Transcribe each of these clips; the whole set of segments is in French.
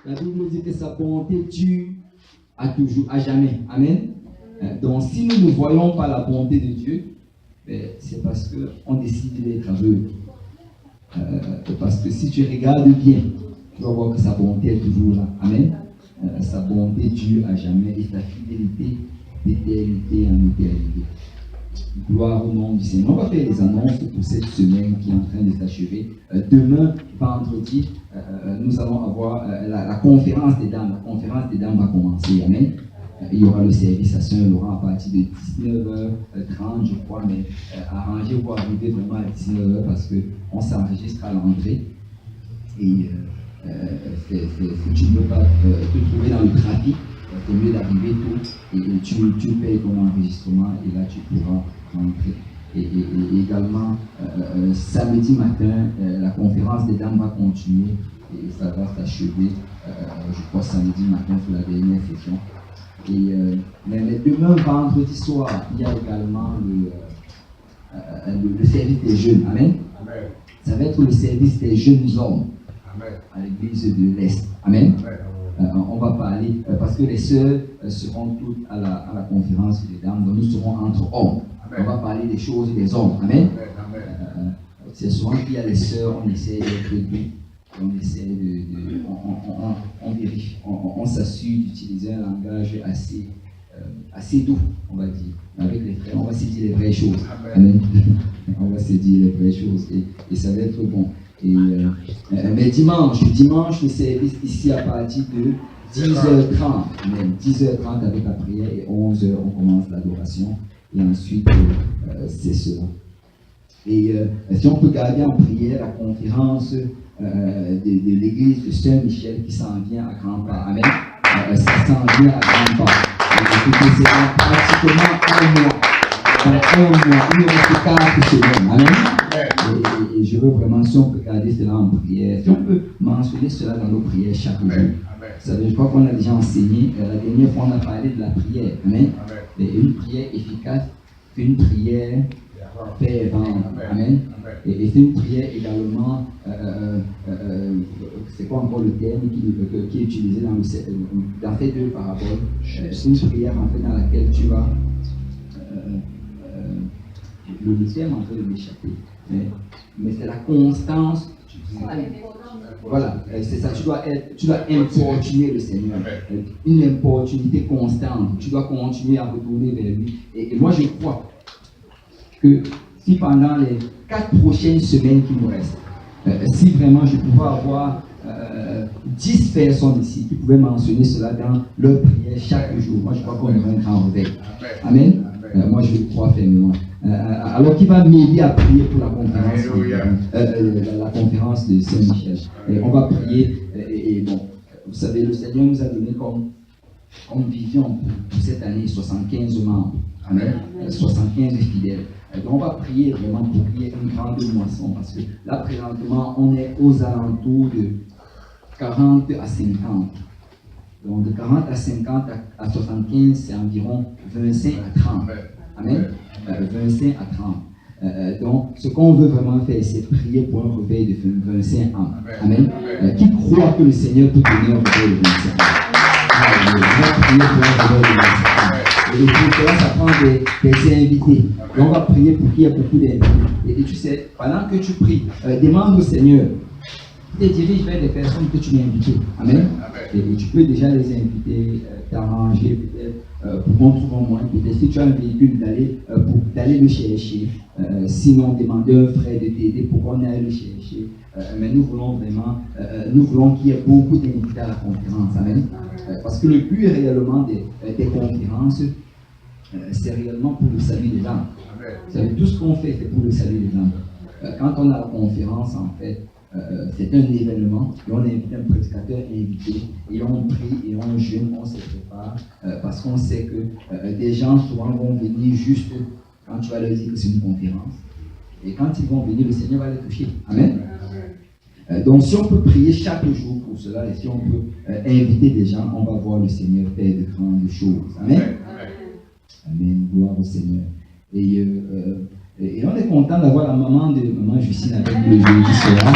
La Bible dit que sa bonté dure à toujours, à jamais. Amen. Donc, si nous ne voyons pas la bonté de Dieu, c'est parce qu'on décide d'être aveugle. Parce que si tu regardes bien, tu vas voir que sa bonté est toujours là. Amen. Sa bonté dure à jamais et sa fidélité d'éternité en éternité. Gloire au nom du Seigneur. On va faire les annonces pour cette semaine qui est en train de s'achever. Demain, vendredi, nous allons avoir la conférence des dames. La conférence des dames va commencer. Amen. Il y aura le service à Saint-Laurent à partir de 19h30, je crois, mais arrangez pour arriver vraiment à 19h parce qu'on s'enregistre à l'entrée. Et si tu ne veux pas te trouver dans le trafic, c'est mieux d'arriver tôt et tu payes ton enregistrement et là tu pourras rentrer. Et également, samedi matin, la conférence des dames va continuer et ça va s'achever, je crois, samedi matin pour la dernière session. Mais demain, vendredi soir, il y a également le service des jeunes. Amen. Amen. Ça va être le service des jeunes hommes. Amen. À l'église de l'Est. Amen. Amen. On va parler, parce que les sœurs seront toutes à la conférence des dames, donc nous serons entre hommes. Amen. On va parler des choses des hommes. Amen. Amen. C'est souvent qu'il y a les sœurs, on essaie d'être doux. On essaie on vérifie, on s'assure d'utiliser un langage assez doux, on va dire. Avec les frères, on va se dire les vraies choses. Amen. On va se dire les vraies choses et ça va être bon. Mais dimanche, le service ici à partir de 10h30, même 10h30 avec la prière et 11h on commence l'adoration et ensuite c'est cela. Et si on peut garder en prière la conférence de l'église de Saint-Michel qui s'en vient à grands pas. Amen. Ça s'en vient à grands pas. C'est pratiquement un mois. Dans un mois, il nous reste 4 semaines. Amen. Et je veux vraiment, si on peut garder cela en prière, si on peut mentionner cela dans nos prières chaque jour. Vous savez, je crois qu'on a déjà enseigné, la dernière fois on a parlé de la prière. Amen. Et une prière efficace, c'est une prière fervente. Amen. Et c'est une prière également, c'est quoi encore le terme qui est utilisé dans ces deux paraboles. C'est une prière en fait dans laquelle tu vas, le terme en fait de m'échapper, mais c'est la constance. Voilà, c'est ça, tu dois importuner le Seigneur, une importunité constante, tu dois continuer à retourner vers lui. Et moi je crois que si pendant les 4 prochaines semaines qui nous restent, si vraiment je pouvais avoir 10 personnes ici qui pouvaient mentionner cela dans leur prière chaque jour, moi je crois qu'on aurait un grand réveil. Amen. Moi je le crois fermement. Alors qui va m'aider à prier pour la conférence de Saint-Michel. On va prier et bon, vous savez, le Seigneur nous a donné comme vision pour cette année 75 membres. Amen. 75 fidèles. Donc on va prier vraiment pour qu'il y ait une grande moisson parce que là présentement on est aux alentours de 40 à 50. Donc de 40 à 50 à 75 c'est environ 25 à 30. Amen. 25 à 30. Donc ce qu'on veut vraiment faire c'est prier pour un réveil de 25 ans. Amen. Qui croit que le Seigneur peut donner un réveil de 25 ans? On va prier pour un réveil de 25 ans. Et pour cela, ça prend des invités. Et on va prier pour qu'il y ait beaucoup d'invités. Et tu sais, pendant que tu pries, demande au Seigneur, te dirige vers des personnes que tu as invitées. Amen. Et tu peux déjà les inviter, t'arranger peut-être pour qu'on trouve un moyen. Peut-être si tu as un véhicule, d'aller le chercher. Sinon, demander à un frère de t'aider pour qu'on aille le chercher. Mais nous voulons vraiment, qu'il y ait beaucoup d'invités à la conférence. Amen. Parce que le but réellement des conférences, c'est réellement pour le salut des âmes. Vous savez, tout ce qu'on fait, c'est pour le salut des âmes. Quand on a la conférence, en fait, c'est un événement, et on invite un prédicateur invité, et on prie, et on jeûne, on se prépare, parce qu'on sait que des gens souvent vont venir juste quand tu vas leur dire que c'est une conférence. Et quand ils vont venir, le Seigneur va les toucher. Amen. Donc si on peut prier chaque jour pour cela, et si on peut inviter des gens, on va voir le Seigneur faire de grandes choses. Amen. Amen. Gloire au Seigneur. Et on est content d'avoir la maman de maman Justine avec nous le jeudi soir.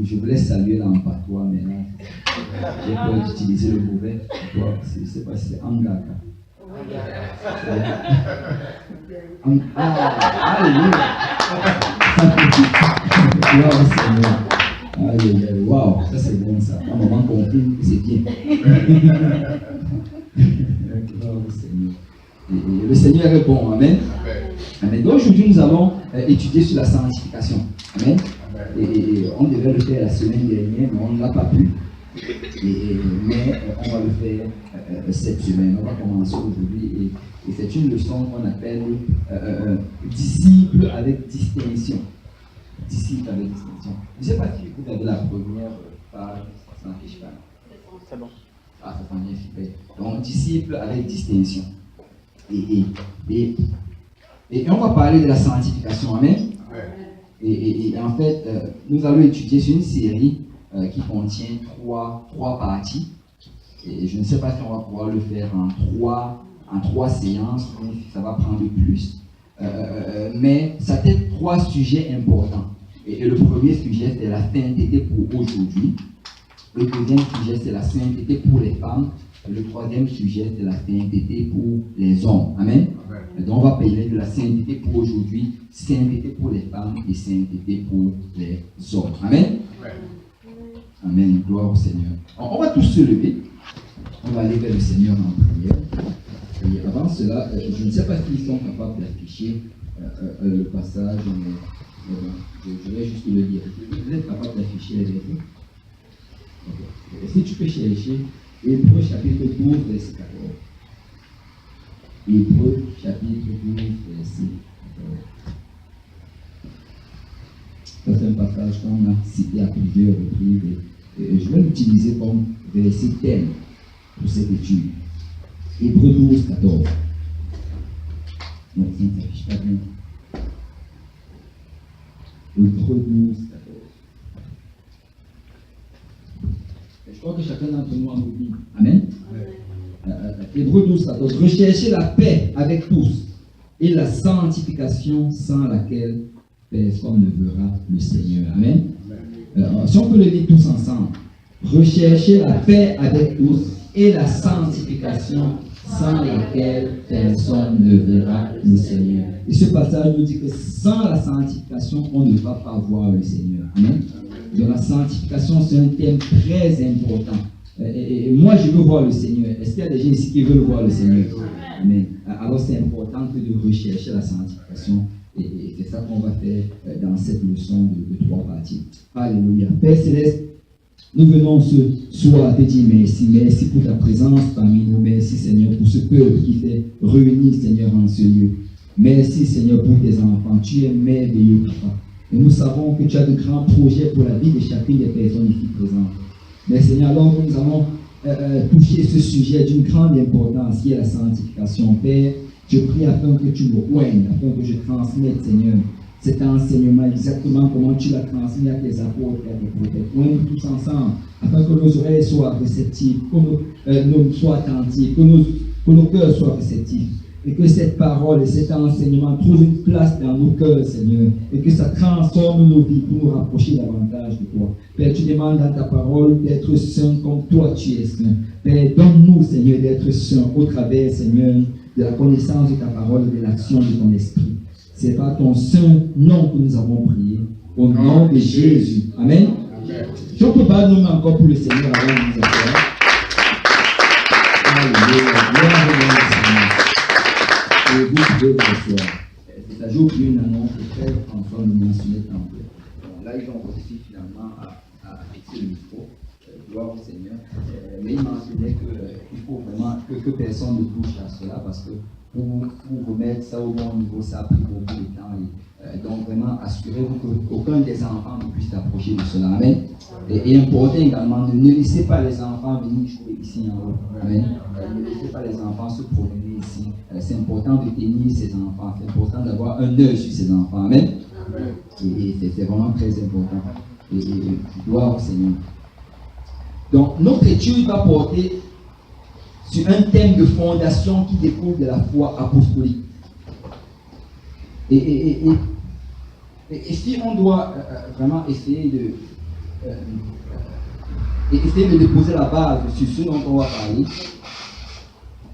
je voulais saluer là en patois, mais là, j'ai peur d'utiliser le mauvais patois. Je ne sais pas si c'est Angaka. Alléluia. Waouh, ça c'est bon ça. À un moment confirme que c'est bien. Et le Seigneur est bon, amen. Amen. Donc aujourd'hui nous allons étudier sur la sanctification. Amen. Et on devait le faire la semaine dernière, mais on ne l'a pas pu. Mais on va le faire cette semaine. On va commencer aujourd'hui. Et c'est une leçon qu'on appelle disciple avec distinction. Disciple avec distinction. Je ne sais pas si vous avez la première page, ça n'affiche pas. C'est bon. Ah, ça s'en vient super. Donc, disciple avec distinction. Et on va parler de la sanctification. Amen. Et en fait, nous allons étudier sur une série qui contient trois parties. Et je ne sais pas si on va pouvoir le faire en trois séances, ou si ça va prendre plus. Mais ça fait trois sujets importants. Et le premier sujet, c'est la sainteté pour aujourd'hui. Le deuxième sujet, c'est la sainteté pour les femmes. Et le troisième sujet, c'est la sainteté pour les hommes. Amen. Donc, on va parler de la sainteté pour aujourd'hui, sainteté pour les femmes et sainteté pour les hommes. Amen. Amen. Gloire au Seigneur. On va tous se lever. On va aller vers le Seigneur en prière. Et avant cela, je ne sais pas s'ils sont capables d'afficher le passage, mais je vais juste le dire. Vous êtes capable d'afficher les versets? Okay. Est-ce que tu peux chercher Hébreux chapitre 12, verset 14? Hébreux chapitre 12, verset 14. Ça, c'est un passage qu'on a cité à plusieurs reprises. Et je vais l'utiliser comme verset thème pour cette étude. Hébreux 12, 14. Donc, ça ne s'affiche pas bien. Hébreux 12, 14. Je crois que chacun d'entre nous en oublie. Amen. Hébreux 12, 14. Recherchez la paix avec tous et la sanctification sans laquelle personne ne verra le Seigneur. Amen. Si on peut le dire tous ensemble. Recherchez la paix avec tous et la sanctification sans laquelle personne ne verra le Seigneur. Et ce passage nous dit que sans la sanctification, on ne va pas voir le Seigneur. Amen. Donc la sanctification, c'est un thème très important. Et moi, je veux voir le Seigneur. Est-ce qu'il y a des gens ici qui veulent voir le Seigneur? Amen. Alors c'est important que de rechercher la sanctification. Et c'est ça qu'on va faire dans cette leçon de trois parties. Alléluia. Père Céleste, nous venons ce soir te dire merci. Merci pour ta présence parmi nous. Merci Seigneur pour ce peuple qui s'est réuni, Seigneur, en ce lieu. Merci Seigneur pour tes enfants. Tu es merveilleux, Papa. Et nous savons que tu as de grands projets pour la vie de chacune des personnes ici présentes. Mais Seigneur, alors que nous allons toucher ce sujet d'une grande importance qui est la sanctification, Père, je prie afin que tu me oignes, afin que je transmette, Seigneur, cet enseignement exactement comment tu l'as transmis à tes apôtres et à tes prophètes. Oigne tous ensemble, afin que nos oreilles soient réceptives, que nos soient attentifs, que nos cœurs soient réceptifs. Et que cette parole et cet enseignement trouvent une place dans nos cœurs, Seigneur. Et que ça transforme nos vies pour nous rapprocher davantage de toi. Père, tu demandes dans ta parole d'être saint comme toi tu es saint. Père, donne-nous, Seigneur, d'être saint au travers, Seigneur, de la connaissance de ta parole et de l'action de ton esprit. C'est par ton saint nom que nous avons prié. Au nom de Jésus. Amen. Je ne peux pas nommer encore pour le Seigneur avant de nous appeler. Alléluia. Et vous pouvez vous asseoir. C'est-à-dire, j'ai oublié une annonce que Frère François nous mentionnait tantôt. Bon, là, ils ont réussi finalement à fixer le micro. Gloire au Seigneur. Mais il mentionnait qu'il faut vraiment que personne ne touche à cela parce que pour remettre ça au bon niveau, ça a pris beaucoup de temps. Donc, vraiment, assurez-vous qu'aucun des enfants ne puisse s'approcher de cela. Amen. Et important également, ne laissez pas les enfants venir jouer ici en haut. Amen. Ne laissez pas les enfants se promener ici. C'est important de tenir ces enfants. C'est important d'avoir un œil sur ces enfants. Amen. Et c'est vraiment très important. Et gloire au Seigneur. Donc, notre étude va porter sur un thème de fondation qui découle de la foi apostolique. Et si on doit vraiment essayer essayer de déposer la base sur ce dont on va parler,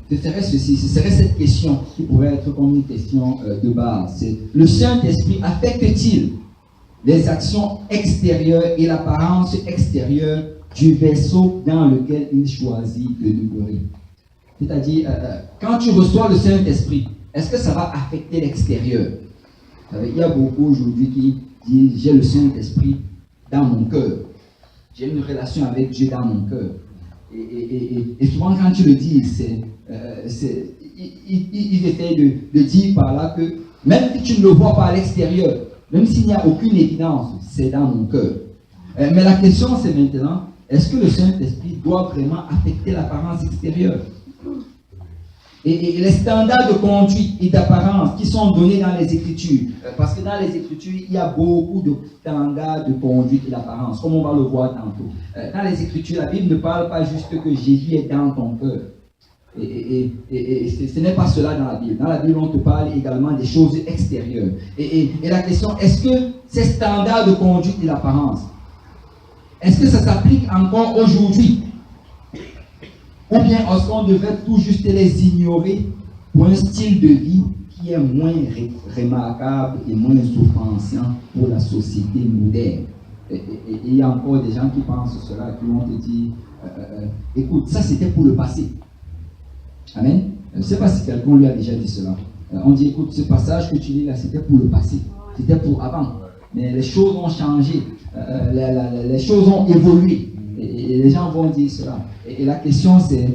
ce serait ceci, ce serait cette question qui pourrait être comme une question de base. C'est: le Saint-Esprit affecte-t-il les actions extérieures et l'apparence extérieure du vaisseau dans lequel il choisit de demeurer? C'est-à-dire, quand tu reçois le Saint-Esprit, est-ce que ça va affecter l'extérieur? Il y a beaucoup aujourd'hui qui disent: j'ai le Saint-Esprit dans mon cœur, j'ai une relation avec Dieu dans mon cœur. Et souvent quand tu le dis, ils essayent de dire par là que même si tu ne le vois pas à l'extérieur, même s'il n'y a aucune évidence, c'est dans mon cœur. Mais la question c'est maintenant, est-ce que le Saint-Esprit doit vraiment affecter l'apparence extérieure? Et les standards de conduite et d'apparence qui sont donnés dans les Écritures, parce que dans les Écritures, il y a beaucoup de standards de conduite et d'apparence, comme on va le voir tantôt. Dans les Écritures, la Bible ne parle pas juste que Jésus est dans ton cœur. Et ce n'est pas cela dans la Bible. Dans la Bible, on te parle également des choses extérieures. Et la question, est-ce que ces standards de conduite et d'apparence, est-ce que ça s'applique encore aujourd'hui? Ou bien est-ce qu'on devrait tout juste les ignorer pour un style de vie qui est moins remarquable et moins offensant pour la société moderne? Et il y a encore des gens qui pensent cela, qui vont te dire, écoute, ça c'était pour le passé. Amen. Je ne sais pas si quelqu'un lui a déjà dit cela. On dit, écoute, ce passage que tu lis là, c'était pour le passé. C'était pour avant. Mais les choses ont changé. Les choses ont évolué. Et les gens vont dire cela. Et la question c'est,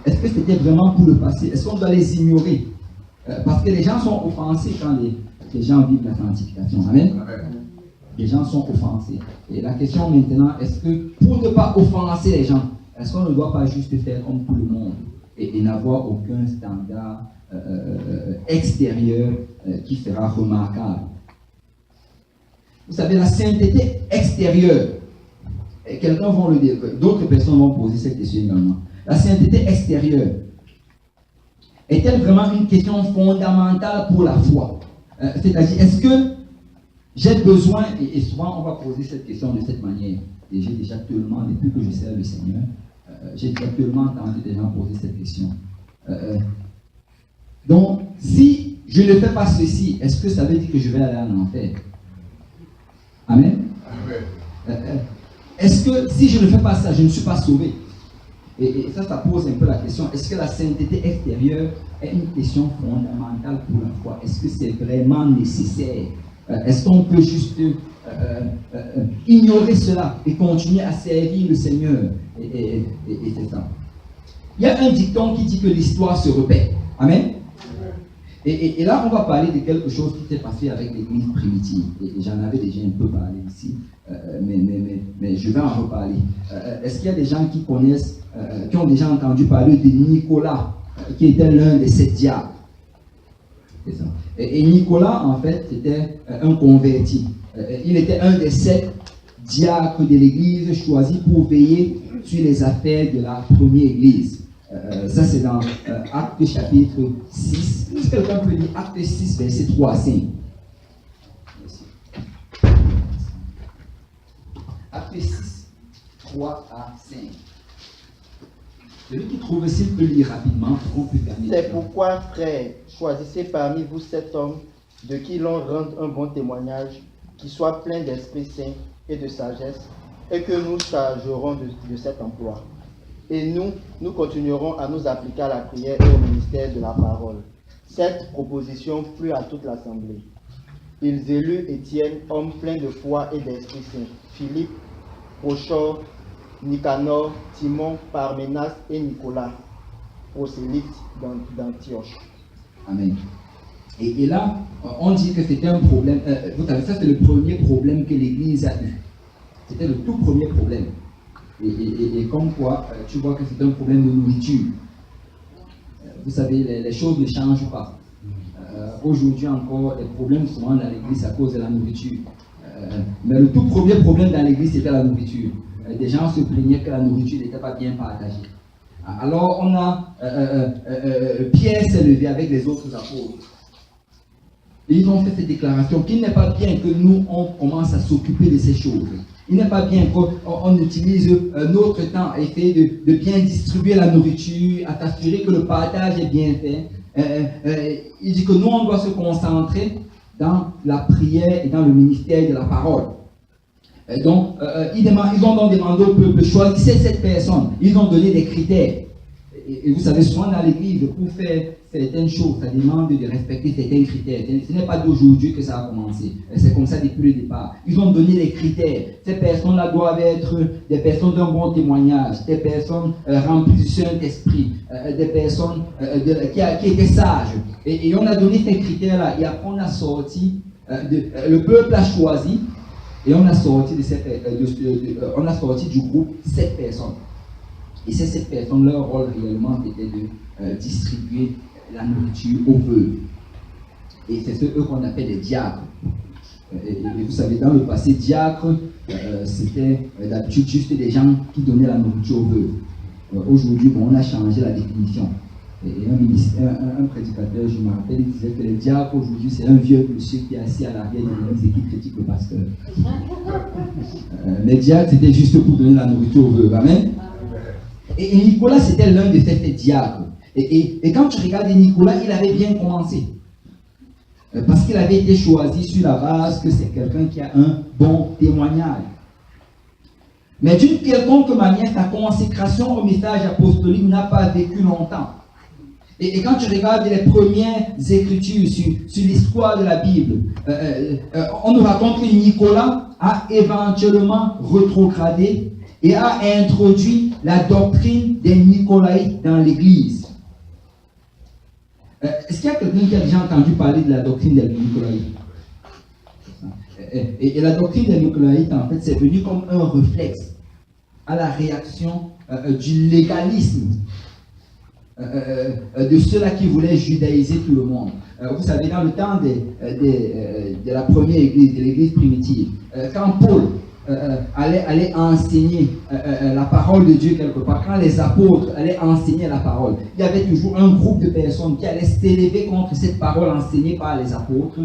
est-ce que c'était vraiment pour le passé? Est-ce qu'on doit les ignorer? Parce que les gens sont offensés quand les gens vivent la sanctification. Amen. Les gens sont offensés. Et la question maintenant, est-ce que pour ne pas offenser les gens, est-ce qu'on ne doit pas juste faire comme tout le monde et n'avoir aucun standard extérieur qui sera remarquable? Vous savez, la sainteté extérieure, et quelqu'un va le dire, d'autres personnes vont poser cette question également. La sainteté extérieure est-elle vraiment une question fondamentale pour la foi? C'est-à-dire, est-ce que j'ai besoin, et souvent on va poser cette question de cette manière, et j'ai déjà tellement, depuis que je sers le Seigneur, j'ai déjà tellement entendu des gens poser cette question. Donc, si je ne fais pas ceci, est-ce que ça veut dire que je vais aller en enfer? Amen. Est-ce que si je ne fais pas ça, je ne suis pas sauvé? Et ça pose un peu la question, est-ce que la sainteté extérieure est une question fondamentale pour la foi? Est-ce que c'est vraiment nécessaire? Est-ce qu'on peut juste ignorer cela et continuer à servir le Seigneur? Et c'est ça. Il y a un dicton qui dit que l'histoire se répète. Amen. Et là, on va parler de quelque chose qui s'est passé avec l'église primitive. Et j'en avais déjà un peu parlé ici, mais je vais en reparler. Est-ce qu'il y a des gens qui connaissent, qui ont déjà entendu parler de Nicolas, qui était l'un des 7 diacres? C'est ça. Et Nicolas, en fait, c'était un converti. Il était un des 7 diacres de l'église choisis pour veiller sur les affaires de la première église. Ça, c'est dans Actes chapitre 6. Est-ce que quelqu'un peut lire Actes 6, verset 3 à 5? Actes 6, 3 à 5. Celui qui trouve, s'il peut lire rapidement, on peut terminer. C'est pourquoi, frères, choisissez parmi vous 7 hommes de qui l'on rende un bon témoignage, qui soient pleins d'Esprit Saint et de sagesse, et que nous chargerons de cet emploi. Et nous continuerons à nous appliquer à la prière et au ministère de la parole. Cette proposition plut à toute l'assemblée. Ils élurent Étienne, homme plein de foi et d'Esprit Saint, Philippe, Prochor, Nicanor, Timon, Parménas et Nicolas, prosélytes d'Antioche. Amen. Et là, on dit que c'était un problème. Vous savez, ça c'est le premier problème que l'Église a eu. C'était le tout premier problème. Et comme quoi, tu vois que c'est un problème de nourriture. Vous savez, les choses ne changent pas. Aujourd'hui encore, les problèmes souvent dans l'église à cause de la nourriture. Mais le tout premier problème dans l'église, c'était la nourriture. Des gens se plaignaient que la nourriture n'était pas bien partagée. Alors, on a Pierre s'est levé avec les autres apôtres. Et ils ont fait cette déclaration qu'il n'est pas bien que nous, on commence à s'occuper de ces choses. Il n'est pas bien qu'on utilise notre temps à essayer de bien distribuer la nourriture, à s'assurer que le partage est bien fait. Il dit que nous, on doit se concentrer dans la prière et dans le ministère de la parole. Donc, ils ont donc demandé au peuple, choisissez cette personne. Ils ont donné des critères. Et vous savez, souvent dans l'église, pour faire certaines choses, ça demande de respecter certains critères. Ce n'est pas d'aujourd'hui que ça a commencé. C'est comme ça depuis le départ. Ils ont donné des critères. Ces personnes-là doivent être des personnes d'un bon témoignage, des personnes remplies du Saint-Esprit, des personnes qui étaient sages. Et on a donné ces critères-là. Et après, on a sorti, le peuple a choisi, et on a sorti, on a sorti du groupe 7 personnes. Et c'est cette personne, leur rôle réellement était de distribuer la nourriture aux veuves. Et c'est eux qu'on appelle les diacres. Et vous savez, dans le passé, diacre, c'était d'habitude juste des gens qui donnaient la nourriture aux veuves. Aujourd'hui, bon, on a changé la définition. Et un prédicateur, je me rappelle, il disait que les diacres aujourd'hui, c'est un vieux monsieur qui est assis à l'arrière de l'église et qui critique le pasteur. Les diacres, c'était juste pour donner la nourriture aux veuves. Amen. Et Nicolas, c'était l'un de ces diacres. Et quand tu regardes Nicolas, il avait bien commencé. Parce qu'il avait été choisi sur la base que c'est quelqu'un qui a un bon témoignage. Mais d'une quelconque manière, sa consécration au message apostolique n'a pas vécu longtemps. Et quand tu regardes les premières écritures sur l'histoire de la Bible, on nous raconte que Nicolas a éventuellement rétrogradé et a introduit la doctrine des Nicolaïtes dans l'Église. Est-ce qu'il y a quelqu'un qui a déjà entendu parler de la doctrine des Nicolaïtes? Et la doctrine des Nicolaïtes, en fait, c'est venu comme un réflexe à la réaction du légalisme de ceux-là qui voulaient judaïser tout le monde. Vous savez, dans le temps de la première église, de l'église primitive, quand Paul allait enseigner la parole de Dieu quelque part, quand les apôtres allaient enseigner la parole, il y avait toujours un groupe de personnes qui allaient s'élever contre cette parole enseignée par les apôtres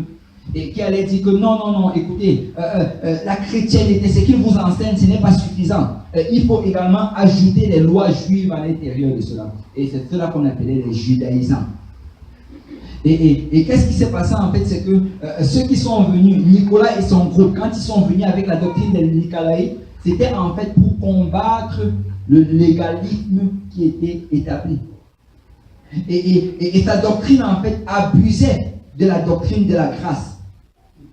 et qui allaient dire que non, écoutez, la chrétienté, ce qu'ils vous enseignent, ce n'est pas suffisant. Il faut également ajouter les lois juives à l'intérieur de cela. Et c'est cela qu'on appelait les judaïsants. Et qu'est-ce qui s'est passé en fait, c'est que ceux qui sont venus, Nicolas et son groupe, quand ils sont venus avec la doctrine des Nicolaïtes, c'était en fait pour combattre le légalisme qui était établi. Et sa doctrine en fait abusait de la doctrine de la grâce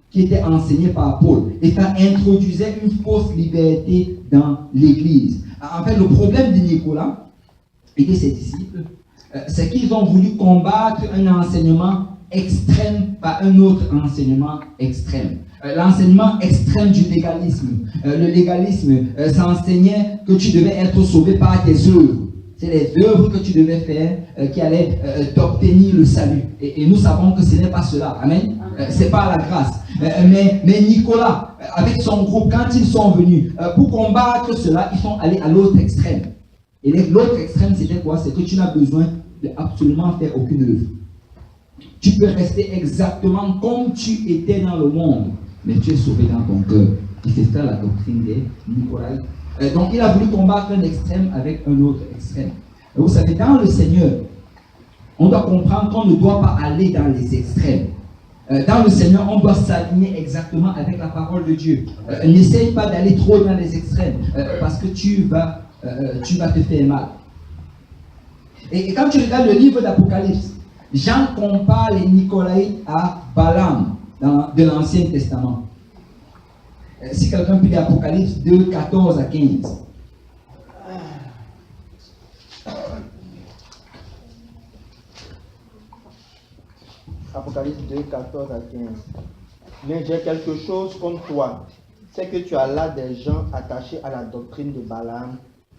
qui était enseignée par Paul. Et ça introduisait une fausse liberté dans l'Église. En fait, le problème de Nicolas et de ses disciples, c'est qu'ils ont voulu combattre un enseignement extrême par un autre enseignement extrême. L'enseignement extrême du légalisme. Le légalisme s'enseignait que tu devais être sauvé par tes œuvres. C'est les œuvres que tu devais faire qui allaient t'obtenir le salut. Et nous savons que ce n'est pas cela. Amen. C'est pas la grâce. Mais Nicolas, avec son groupe, quand ils sont venus, pour combattre cela, ils sont allés à l'autre extrême. Et l'autre extrême, c'était quoi? C'est que tu n'as besoin de absolument faire aucune œuvre. Tu peux rester exactement comme tu étais dans le monde, mais tu es sauvé dans ton cœur. Et c'est ça la doctrine des Nicolaïtes. Donc il a voulu combattre un extrême avec un autre extrême. Et vous savez, dans le Seigneur, on doit comprendre qu'on ne doit pas aller dans les extrêmes. Dans le Seigneur, on doit s'aligner exactement avec la parole de Dieu. N'essaye pas d'aller trop dans les extrêmes, parce que tu vas te faire mal. Et quand tu regardes le livre d'Apocalypse, Jean compare les Nicolaïtes à Balaam de l'Ancien Testament. Si quelqu'un peut lire Apocalypse 2, 14 à 15. Apocalypse 2, 14 à 15. Mais j'ai quelque chose contre toi, c'est que tu as là des gens attachés à la doctrine de Balaam,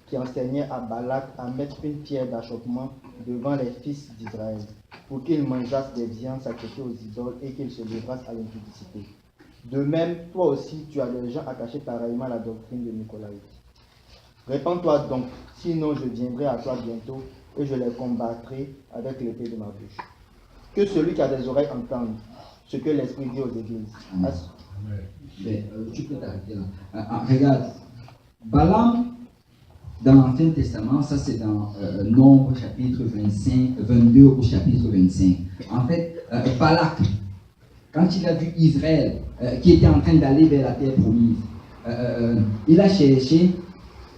qui enseignait à Balak à mettre une pierre d'achoppement devant les fils d'Israël, pour qu'ils mangeassent des viandes sacrifiées aux idoles et qu'ils se livrassent à l'impudicité. De même, toi aussi, tu as des gens attachés pareillement à la doctrine de Nicolaïte. Répands-toi donc, sinon je viendrai à toi bientôt et je les combattrai avec l'épée de ma bouche. Que celui qui a des oreilles entende. ce que l'Esprit dit aux églises. Tu peux t'arrêter là. Regarde, Balaam, dans l'Ancien Testament, ça c'est dans Nombre chapitre 22 au chapitre 25. En fait, Balak, quand il a vu Israël qui était en train d'aller vers la terre promise, il a cherché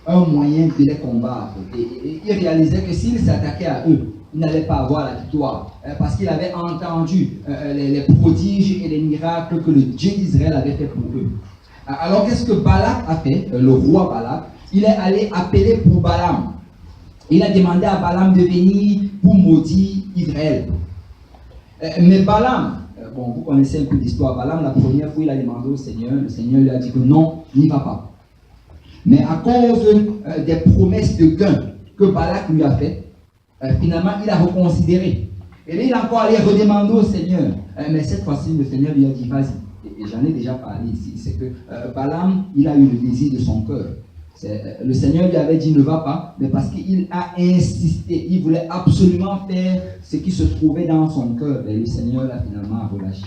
un moyen de les combattre. Et il réalisait que s'il s'attaquait à eux, il n'allait pas avoir la victoire. Parce qu'il avait entendu les prodiges et les miracles que le Dieu d'Israël avait fait pour eux. Alors qu'est-ce que Balak a fait, le roi Balak? Il est allé appeler pour Balaam. Il a demandé à Balaam de venir pour maudire Israël. Mais Balaam, bon, vous connaissez un peu l'histoire. Balaam, la première fois, il a demandé au Seigneur. Le Seigneur lui a dit que non, n'y va pas. Mais à cause des promesses de gain que Balak lui a fait, finalement, il a reconsidéré. Et là, il a encore allé redemander au Seigneur. Mais cette fois-ci, le Seigneur lui a dit, vas-y. Et j'en ai déjà parlé ici. C'est que Balaam, il a eu le désir de son cœur. Le Seigneur lui avait dit ne va pas, mais parce qu'il a insisté, il voulait absolument faire ce qui se trouvait dans son cœur. Et le Seigneur l'a finalement relâché.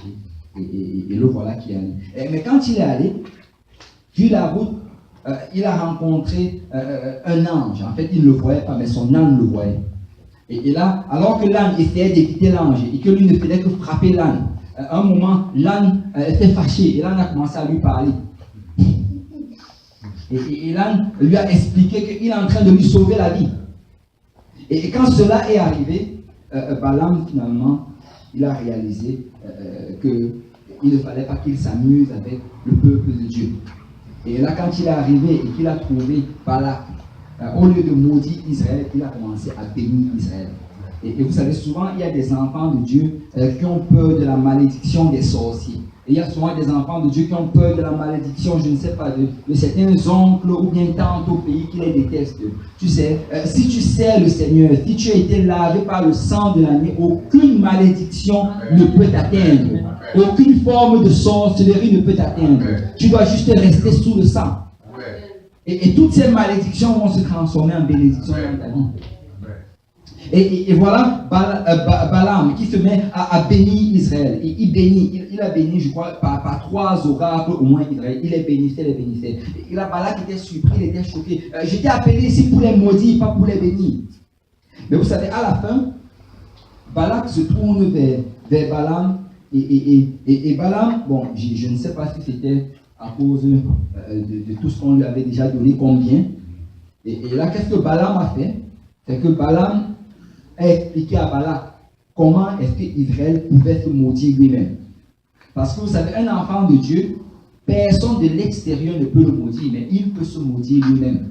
Et le voilà qui est allé. Mais quand il est allé, sur la route, il a rencontré un ange. En fait, il ne le voyait pas, mais son âne le voyait. Et là, alors que l'âne essayait d'éviter l'ange et que lui ne faisait que frapper l'âne, à un moment, l'âne s'est fâché et l'âne a commencé à lui parler. Et l'âne lui a expliqué qu'il est en train de lui sauver la vie. Et quand cela est arrivé, Balaam, finalement, il a réalisé qu'il ne fallait pas qu'il s'amuse avec le peuple de Dieu. Et là, quand il est arrivé et qu'il a trouvé Balak, au lieu de maudire Israël, il a commencé à bénir Israël. Et vous savez, souvent, il y a des enfants de Dieu qui ont peur de la malédiction des sorciers. Et il y a souvent des enfants de Dieu qui ont peur de la malédiction, je ne sais pas, de certains oncles ou bien tantes au pays qui les détestent. Tu sais, si tu sers le Seigneur, si tu as été lavé par le sang de l'année, aucune malédiction ne peut t'atteindre. Aucune forme de sorcellerie ne peut t'atteindre. Tu dois juste rester sous le sang. Et toutes ces malédictions vont se transformer en bénédictions dans ta vie. Et voilà Balaam qui se met à bénir Israël. Et il a béni, je crois, par 3 oracles au moins Israël. Il les bénissait. Et là, Balak était surpris, il était choqué. J'étais appelé ici pour les maudire, pas pour les bénir. Mais vous savez, à la fin, Balak se tourne vers Balaam. Et Balaam, bon, je ne sais pas si c'était à cause de tout ce qu'on lui avait déjà donné, combien. Et là, qu'est-ce que Balaam a fait? C'est que Balaam a expliqué à Balak comment est-ce qu'Israël pouvait se maudire lui-même. Parce que vous savez, un enfant de Dieu, personne de l'extérieur ne peut le maudire, mais il peut se maudire lui-même.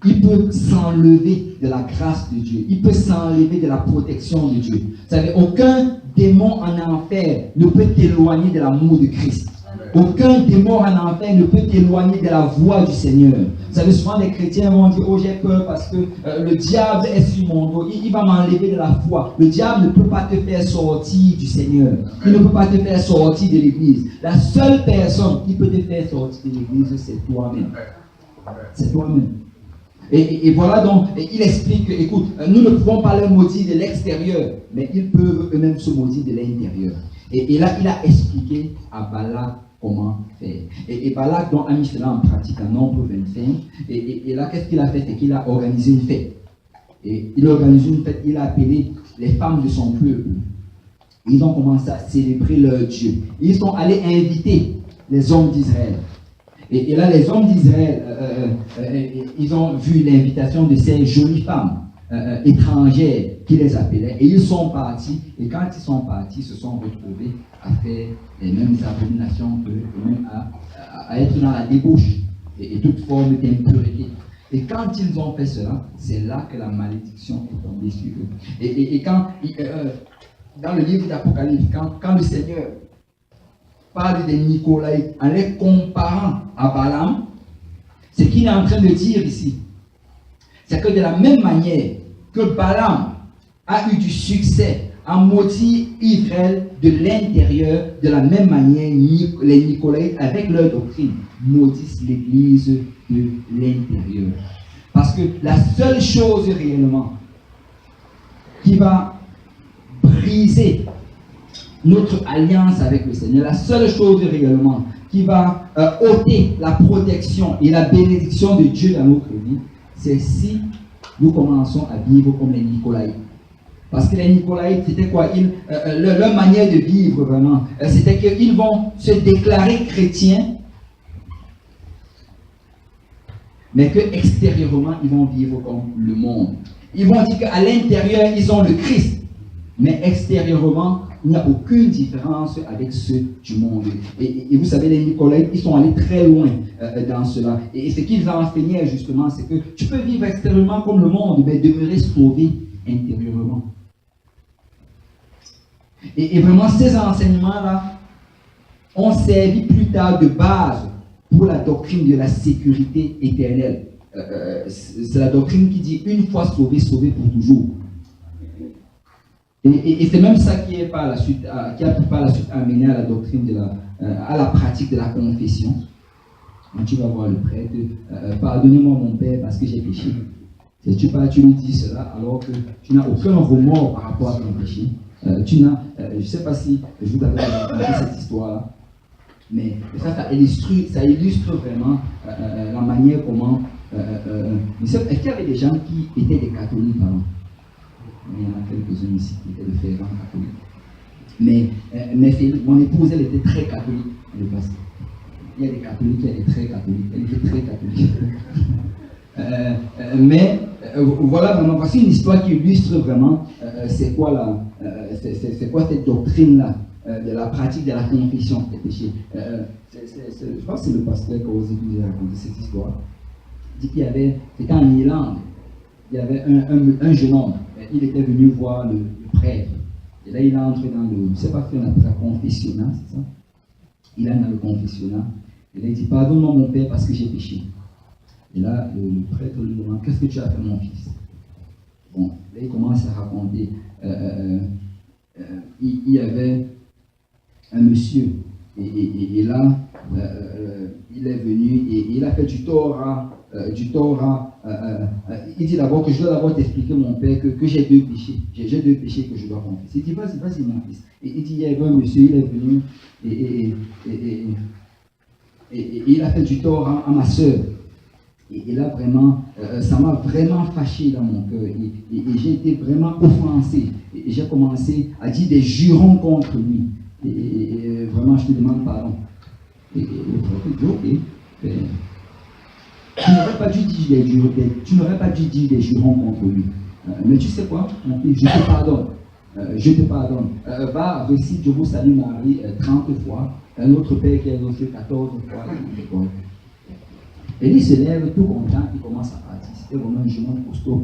Il peut s'enlever de la grâce de Dieu. Il peut s'enlever de la protection de Dieu. Vous savez, aucun démon en enfer ne peut t'éloigner de l'amour de Christ. Aucun démon en enfer ne peut t'éloigner de la voix du Seigneur. Vous savez, souvent les chrétiens vont dire, oh j'ai peur parce que le diable est sur mon dos, il va m'enlever de la foi. Le diable ne peut pas te faire sortir du Seigneur. Il ne peut pas te faire sortir de l'église. La seule personne qui peut te faire sortir de l'église, c'est toi-même. C'est toi-même. Et voilà donc, il explique que, écoute, nous ne pouvons pas les maudire de l'extérieur, mais ils peuvent eux-mêmes se maudire de l'intérieur. Et là, il a expliqué à Balak comment faire. Et Balak donc a mis cela en pratique en Nombre 25. Et là, qu'est-ce qu'il a fait? C'est qu'il a organisé une fête. Et il a organisé une fête, il a appelé les femmes de son peuple. Ils ont commencé à célébrer leur Dieu. Ils sont allés inviter les hommes d'Israël. Et là, les hommes d'Israël, ils ont vu l'invitation de ces jolies femmes étrangères qui les appelaient. Et ils sont partis. Et quand ils sont partis, ils se sont retrouvés à faire les mêmes abominations qu'eux, et même à être dans la débauche et toute forme d'impureté. Et quand ils ont fait cela, c'est là que la malédiction est tombée sur eux. Et quand, dans le livre d'Apocalypse, quand le Seigneur parle des Nicolaïtes en les comparant à Balaam, ce qu'il est en train de dire ici, c'est que de la même manière que Balaam a eu du succès à maudire Israël de l'intérieur, de la même manière, les Nicolaïtes, avec leur doctrine, maudissent l'Église de l'intérieur. Parce que la seule chose réellement qui va briser notre alliance avec le Seigneur, la seule chose réellement qui va ôter la protection et la bénédiction de Dieu dans notre vie, c'est si nous commençons à vivre comme les Nicolaïtes. Parce que les Nicolaïtes, c'était quoi? Leur manière de vivre vraiment, c'était qu'ils vont se déclarer chrétiens, mais que extérieurement, ils vont vivre comme le monde. Ils vont dire qu'à l'intérieur, ils ont le Christ, mais extérieurement, il n'y a aucune différence avec ceux du monde. Et vous savez, les Nicolaïtes, ils sont allés très loin dans cela. Et ce qu'ils enseignaient justement, c'est que tu peux vivre extérieurement comme le monde, mais demeurer sauvé intérieurement. Et vraiment, ces enseignements-là ont servi plus tard de base pour la doctrine de la sécurité éternelle. C'est la doctrine qui dit une fois sauvé, sauvé pour toujours. Et c'est même ça qui a par la suite amené à la doctrine à la pratique de la confession. Quand tu vas voir le prêtre, pardonnez-moi mon père parce que j'ai péché. Si tu lui dis cela alors que tu n'as aucun remords par rapport à ton péché. Je ne sais pas si je vous avais raconté cette histoire-là, mais ça illustre vraiment la manière comment. Est-ce qu'il y avait des gens qui étaient des catholiques avant? Il y en a quelques-uns ici qui étaient de fervents catholiques. Mais mon épouse, elle était très catholique. Il y a des catholiques qui étaient très catholiques. Elle était très catholique. Voilà vraiment, voici une histoire qui illustre vraiment c'est quoi cette doctrine-là de la pratique de la confession des péchés. Je pense que c'est le pasteur qui a osé nous raconter cette histoire. Il dit qu'il y avait, c'était en Irlande, il y avait un jeune homme. Il était venu voir le prêtre. Et là, il entre dans le, je ne sais pas si on appelle ça confessionnat, c'est ça? Il entre dans le confessionnat. Et là, il dit, pardonne-moi mon père parce que j'ai péché. Et là, le prêtre lui demande, qu'est-ce que tu as fait mon fils? Bon, là, il commence à raconter. Il y avait un monsieur. Et là, il est venu et il a fait du tort à... il dit d'abord que je dois d'abord t'expliquer mon père que j'ai deux péchés. J'ai deux péchés que je dois confesser. Il dit vas-y mon fils. Et il dit il y avait un monsieur, il est venu et il a fait du tort à ma soeur. Et là vraiment, ça m'a vraiment fâché dans mon cœur. Et j'ai été vraiment offensé. Et j'ai commencé à dire des jurons contre lui. Et vraiment je te demande pardon. Et le prophète dit ok. Tu n'aurais pas dû dire des jurons contre lui. Mais tu sais quoi, mon fils, je te pardonne. Va, récite Je vous salue Marie 30 fois. Un autre père qui a reçu 14 fois. Et il se lève tout content, il commence à partir. C'était vraiment un jeune costaud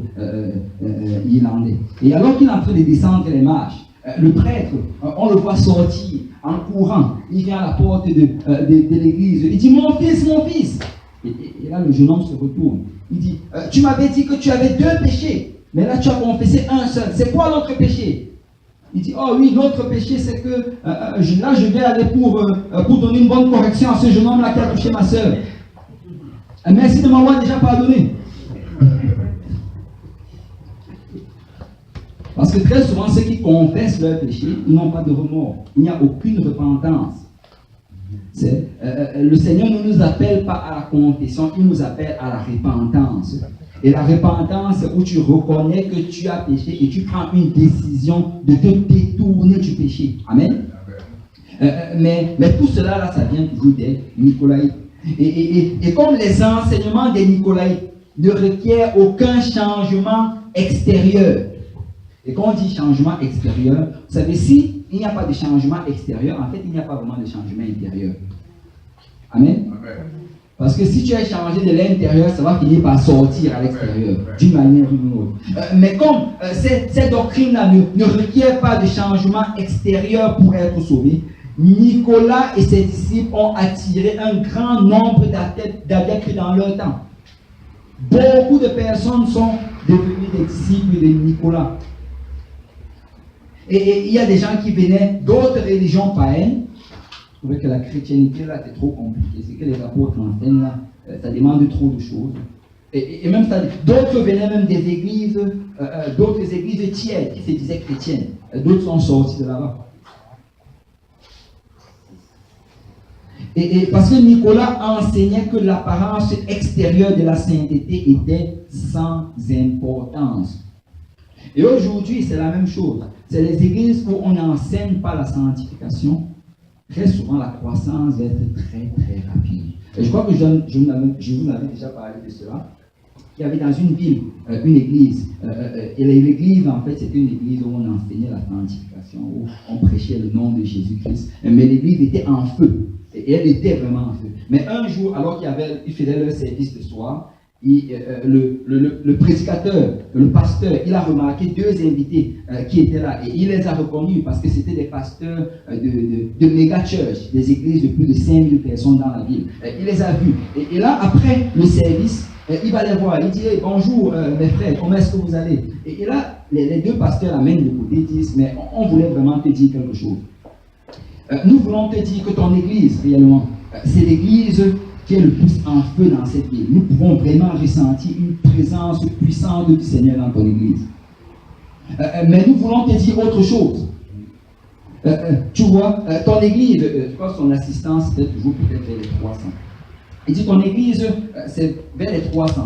irlandais. Et alors qu'il est en train de descendre les marches, le prêtre, on le voit sortir en courant. Il vient à la porte de l'église. Il dit mon fils. Et là, le jeune homme se retourne. Il dit, tu m'avais dit que tu avais deux péchés, mais là, tu as confessé un seul. C'est quoi l'autre péché? Il dit, oh oui, l'autre péché, c'est que là, je vais aller pour donner une bonne correction à ce jeune homme-là qui a touché ma soeur. Merci de m'avoir déjà pardonné. Parce que très souvent, ceux qui confessent leur péché, ils n'ont pas de remords. Il n'y a aucune repentance. Le Seigneur ne nous appelle pas à la confession, il nous appelle à la repentance. Et la repentance, c'est où tu reconnais que tu as péché et tu prends une décision de te détourner du péché. Amen. Mais tout cela, là, ça vient toujours des Nicolaïtes. Et comme les enseignements des Nicolaïtes ne requièrent aucun changement extérieur. Et quand on dit changement extérieur, vous savez, si il n'y a pas de changement extérieur, en fait, il n'y a pas vraiment de changement intérieur. Amen. Parce que si tu as changé de l'intérieur, ça va finir par sortir à l'extérieur, d'une manière ou d'une autre. Mais comme cette doctrine-là ne requiert pas de changement extérieur pour être sauvé, Nicolas et ses disciples ont attiré un grand nombre d'adeptes dans leur temps. Beaucoup de personnes sont devenues des disciples de Nicolas. Et il y a des gens qui venaient d'autres religions païennes. Je trouvais que la chrétienté là c'était trop compliqué. C'est que les apôtres enseignent là, ça demande trop de choses. Et même ça, d'autres venaient même des églises, d'autres églises tièdes qui se disaient chrétiennes. D'autres sont sortis de là-bas. Et parce que Nicolas enseignait que l'apparence extérieure de la sainteté était sans importance. Et aujourd'hui, c'est la même chose. C'est les églises où on n'enseigne pas la sanctification. Très souvent, la croissance va être très, très rapide. Et je crois que je vous avais déjà parlé de cela. Il y avait dans une ville une église. Et l'église, en fait, c'était une église où on enseignait la sanctification, où on prêchait le nom de Jésus-Christ. Mais l'église était en feu. Et elle était vraiment en feu. Mais un jour, alors qu'ils faisaient leur service de soir, le prédicateur, le pasteur, il a remarqué deux invités qui étaient là. Et il les a reconnus parce que c'était des pasteurs de méga church, des églises de plus de 5000 personnes dans la ville. Il les a vus. Et là, après le service, il va les voir. Il dit hey, bonjour mes frères, comment est-ce que vous allez? Et là, les deux pasteurs l'amènent de côté et disent mais on voulait vraiment te dire quelque chose. Nous voulons te dire que ton église, réellement, c'est l'église qui est le plus en feu dans cette ville. Nous pouvons vraiment ressentir une présence puissante du Seigneur dans ton église. Mais nous voulons te dire autre chose. Tu vois, ton église, je crois que son assistance, c'était toujours peut-être vers les 300. Il dit ton église, c'est vers les 300.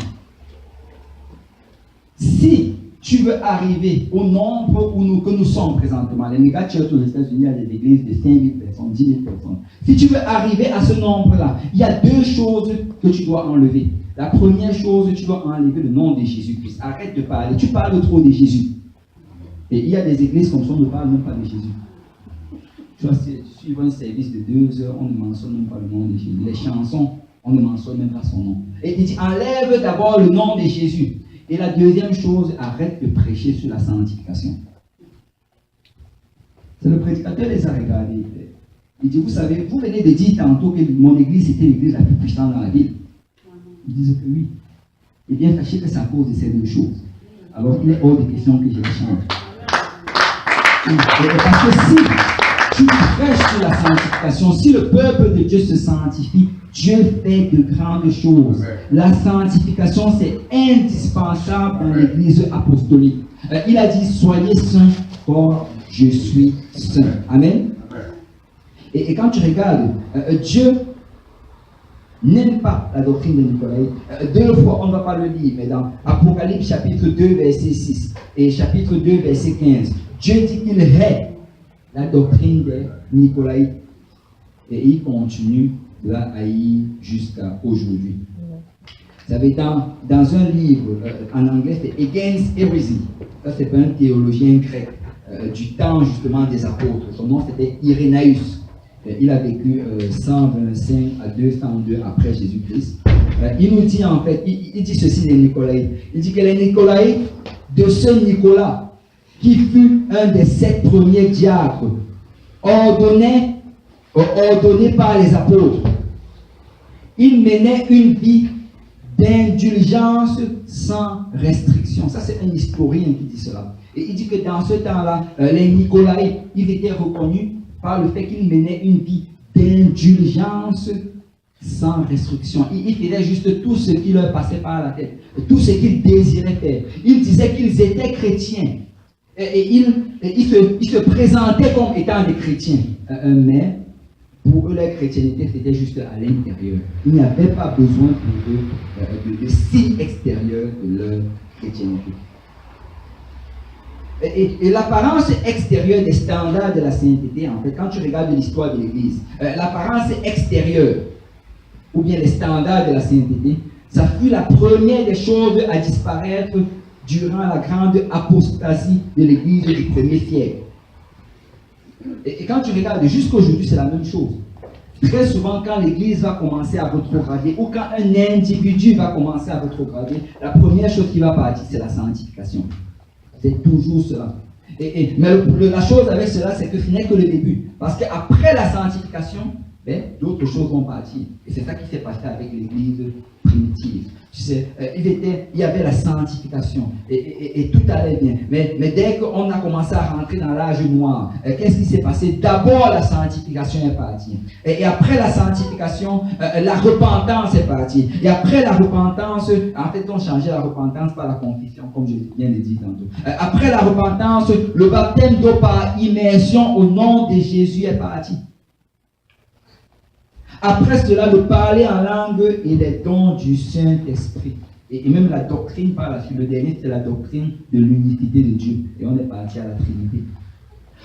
Si tu veux arriver au nombre que nous sommes présentement, les méga churches aux États-Unis, il y a des églises de 5000 personnes, 10 000 personnes. Si tu veux arriver à ce nombre-là, il y a deux choses que tu dois enlever. La première chose, tu dois enlever le nom de Jésus-Christ. Arrête de parler. Tu parles trop de Jésus. Et il y a des églises comme ça, on ne parle même pas de Jésus. Tu vois, suivant un service de 2 heures, on ne mentionne même pas le nom de Jésus. Les chansons, on ne mentionne même pas son nom. Et il dit, enlève d'abord le nom de Jésus. Et la deuxième chose, arrête de prêcher sur la sanctification. C'est le prédicateur les a regardés. Il dit, vous savez, vous venez de dire tantôt que mon église était l'église la plus puissante dans la ville. Ils disent que oui. Et bien, sachez que c'est à cause de ces deux choses. Alors, il est hors de question que je les change. Parce que si tu prêches sur la sanctification, si le peuple de Dieu se sanctifie, Dieu fait de grandes choses. La sanctification, c'est indispensable dans l'église apostolique. Il a dit, soyez saints, for je suis saint. Amen. Et quand tu regardes, Dieu n'aime pas la doctrine de Nicolas. 2 fois, on ne va pas le lire, mais dans Apocalypse chapitre 2, verset 6 et chapitre 2, verset 15, Dieu dit qu'il hait la doctrine des Nicolaïtes. Et il continue de la haïr jusqu'à aujourd'hui. Vous savez, dans un livre en anglais, c'est Against Heresy. Ça, c'est un théologien grec du temps justement des apôtres. Son nom, c'était Irénaeus. Il a vécu 125 à 202 après Jésus-Christ. Il nous dit en fait, il dit ceci des Nicolaïtes. Il dit que les Nicolaïtes, de ce Nicolas, qui fut un des 7 premiers diacres, ordonné par les apôtres, il menait une vie d'indulgence sans restriction. Ça, c'est un historien qui dit cela. Et il dit que dans ce temps-là, les Nicolaïtes, ils étaient reconnus par le fait qu'ils menaient une vie d'indulgence sans restriction. Ils faisaient juste tout ce qui leur passait par la tête, tout ce qu'ils désiraient faire. Ils disaient qu'ils étaient chrétiens. Et ils se présentaient comme étant des chrétiens. Mais pour eux, la chrétienté, c'était juste à l'intérieur. Il n'y avait pas besoin pour eux de signe extérieur de leur chrétienté. Et l'apparence extérieure des standards de la sainteté, en fait, quand tu regardes l'histoire de l'Église, l'apparence extérieure, ou bien les standards de la sainteté, ça fut la première des choses à disparaître durant la grande apostasie de l'Église du premier siècle. Et quand tu regardes, jusqu'à aujourd'hui, c'est la même chose. Très souvent, quand l'Église va commencer à rétrograder, ou quand un individu va commencer à rétrograder, la première chose qui va partir, c'est la sanctification. C'est toujours cela. Mais la chose avec cela, c'est que ce n'est que le début. Parce qu'après la sanctification, d'autres choses vont partir. Et c'est ça qui s'est passé avec l'Église primitive. Tu sais, il y avait la sanctification. Et tout allait bien. Mais dès qu'on a commencé à rentrer dans l'âge noir, qu'est-ce qui s'est passé? D'abord, la sanctification est partie. Et après la sanctification, la repentance est partie. Et après la repentance, en fait, on changeait la repentance par la confession, comme je viens de dire tantôt. Après la repentance, le baptême d'eau par immersion au nom de Jésus est parti. Après cela, le parler en langue et les dons du Saint-Esprit. Et même la doctrine par la suite. Le dernier, c'est la doctrine de l'unicité de Dieu. Et on est parti à la Trinité.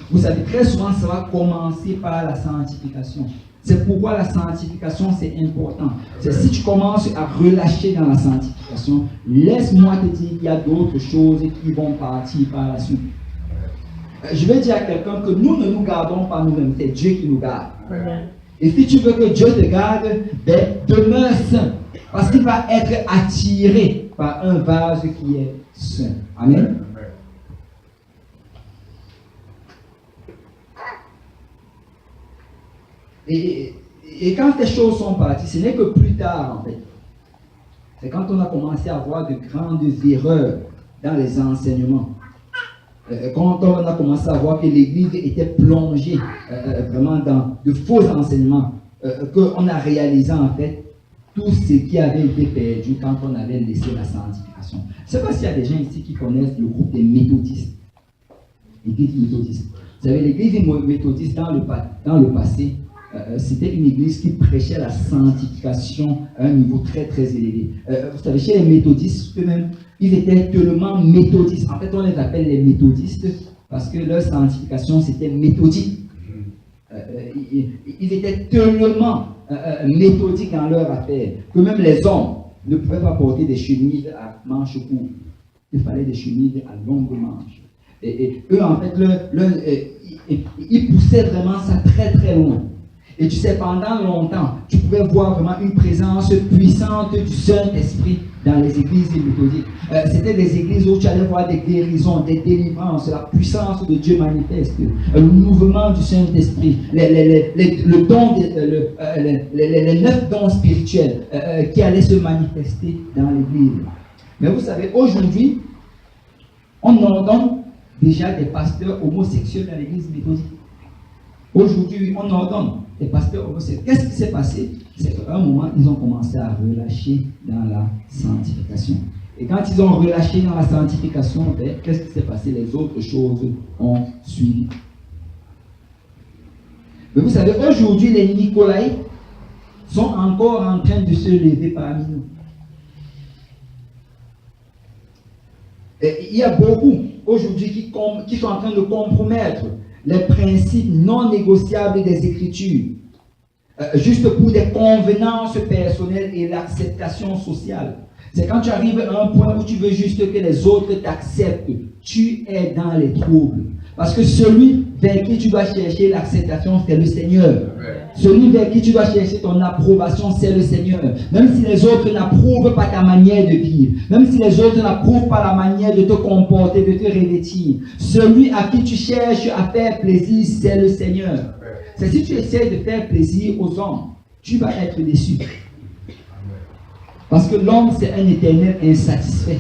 Vous savez, très souvent, ça va commencer par la sanctification. C'est pourquoi la sanctification, c'est important. C'est si tu commences à relâcher dans la sanctification, laisse-moi te dire qu'il y a d'autres choses qui vont partir par la suite. Je vais dire à quelqu'un que nous ne nous gardons pas nous-mêmes, c'est Dieu qui nous garde. Et si tu veux que Dieu te garde, ben, demeure saint. Parce qu'il va être attiré par un vase qui est saint. Amen. Et quand ces choses sont parties, ce n'est que plus tard en fait. C'est quand on a commencé à voir de grandes erreurs dans les enseignements. Quand on a commencé à voir que l'Église était plongée vraiment dans de faux enseignements, qu'on a réalisé en fait tout ce qui avait été perdu quand on avait laissé la sanctification. Je ne sais pas s'il y a des gens ici qui connaissent le groupe des méthodistes. L'Église méthodiste. Vous savez, l'Église méthodiste dans le passé, c'était une église qui prêchait la sanctification à un niveau très très élevé. Vous savez, chez les méthodistes, eux-mêmes, ils étaient tellement méthodistes. En fait, on les appelle les méthodistes parce que leur sanctification, c'était méthodique. Ils étaient tellement méthodiques dans leur affaire que même les hommes ne pouvaient pas porter des chemises à manches courtes. Il fallait des chemises à longues manches. Et eux, en fait, ils poussaient vraiment ça très très loin. Et tu sais, pendant longtemps, tu pouvais voir vraiment une présence puissante du Saint-Esprit dans les églises méthodiques. C'était des églises où tu allais voir des guérisons, des délivrances, la puissance de Dieu manifeste, le mouvement du Saint-Esprit, les 9 dons spirituels qui allaient se manifester dans l'église. Mais vous savez, aujourd'hui, on ordonne déjà des pasteurs homosexuels dans l'église méthodique. Aujourd'hui, on ordonne des pasteurs homosexuels. Qu'est-ce qui s'est passé? C'est qu'à un moment, ils ont commencé à relâcher dans la sanctification. Et quand ils ont relâché dans la sanctification, ben, qu'est-ce qui s'est passé? Les autres choses ont suivi. Mais vous savez, aujourd'hui, les Nicolaïtes sont encore en train de se lever parmi nous. Et il y a beaucoup aujourd'hui qui sont en train de compromettre les principes non négociables des Écritures, juste pour des convenances personnelles et l'acceptation sociale. C'est quand tu arrives à un point où tu veux juste que les autres t'acceptent, tu es dans les troubles. Parce que celui vers qui tu dois chercher l'acceptation, c'est le Seigneur. Celui vers qui tu dois chercher ton approbation, c'est le Seigneur. Même si les autres n'approuvent pas ta manière de vivre, même si les autres n'approuvent pas la manière de te comporter, de te revêtir, celui à qui tu cherches à faire plaisir, c'est le Seigneur. C'est si tu essaies de faire plaisir aux hommes, tu vas être déçu. Parce que l'homme, c'est un éternel insatisfait.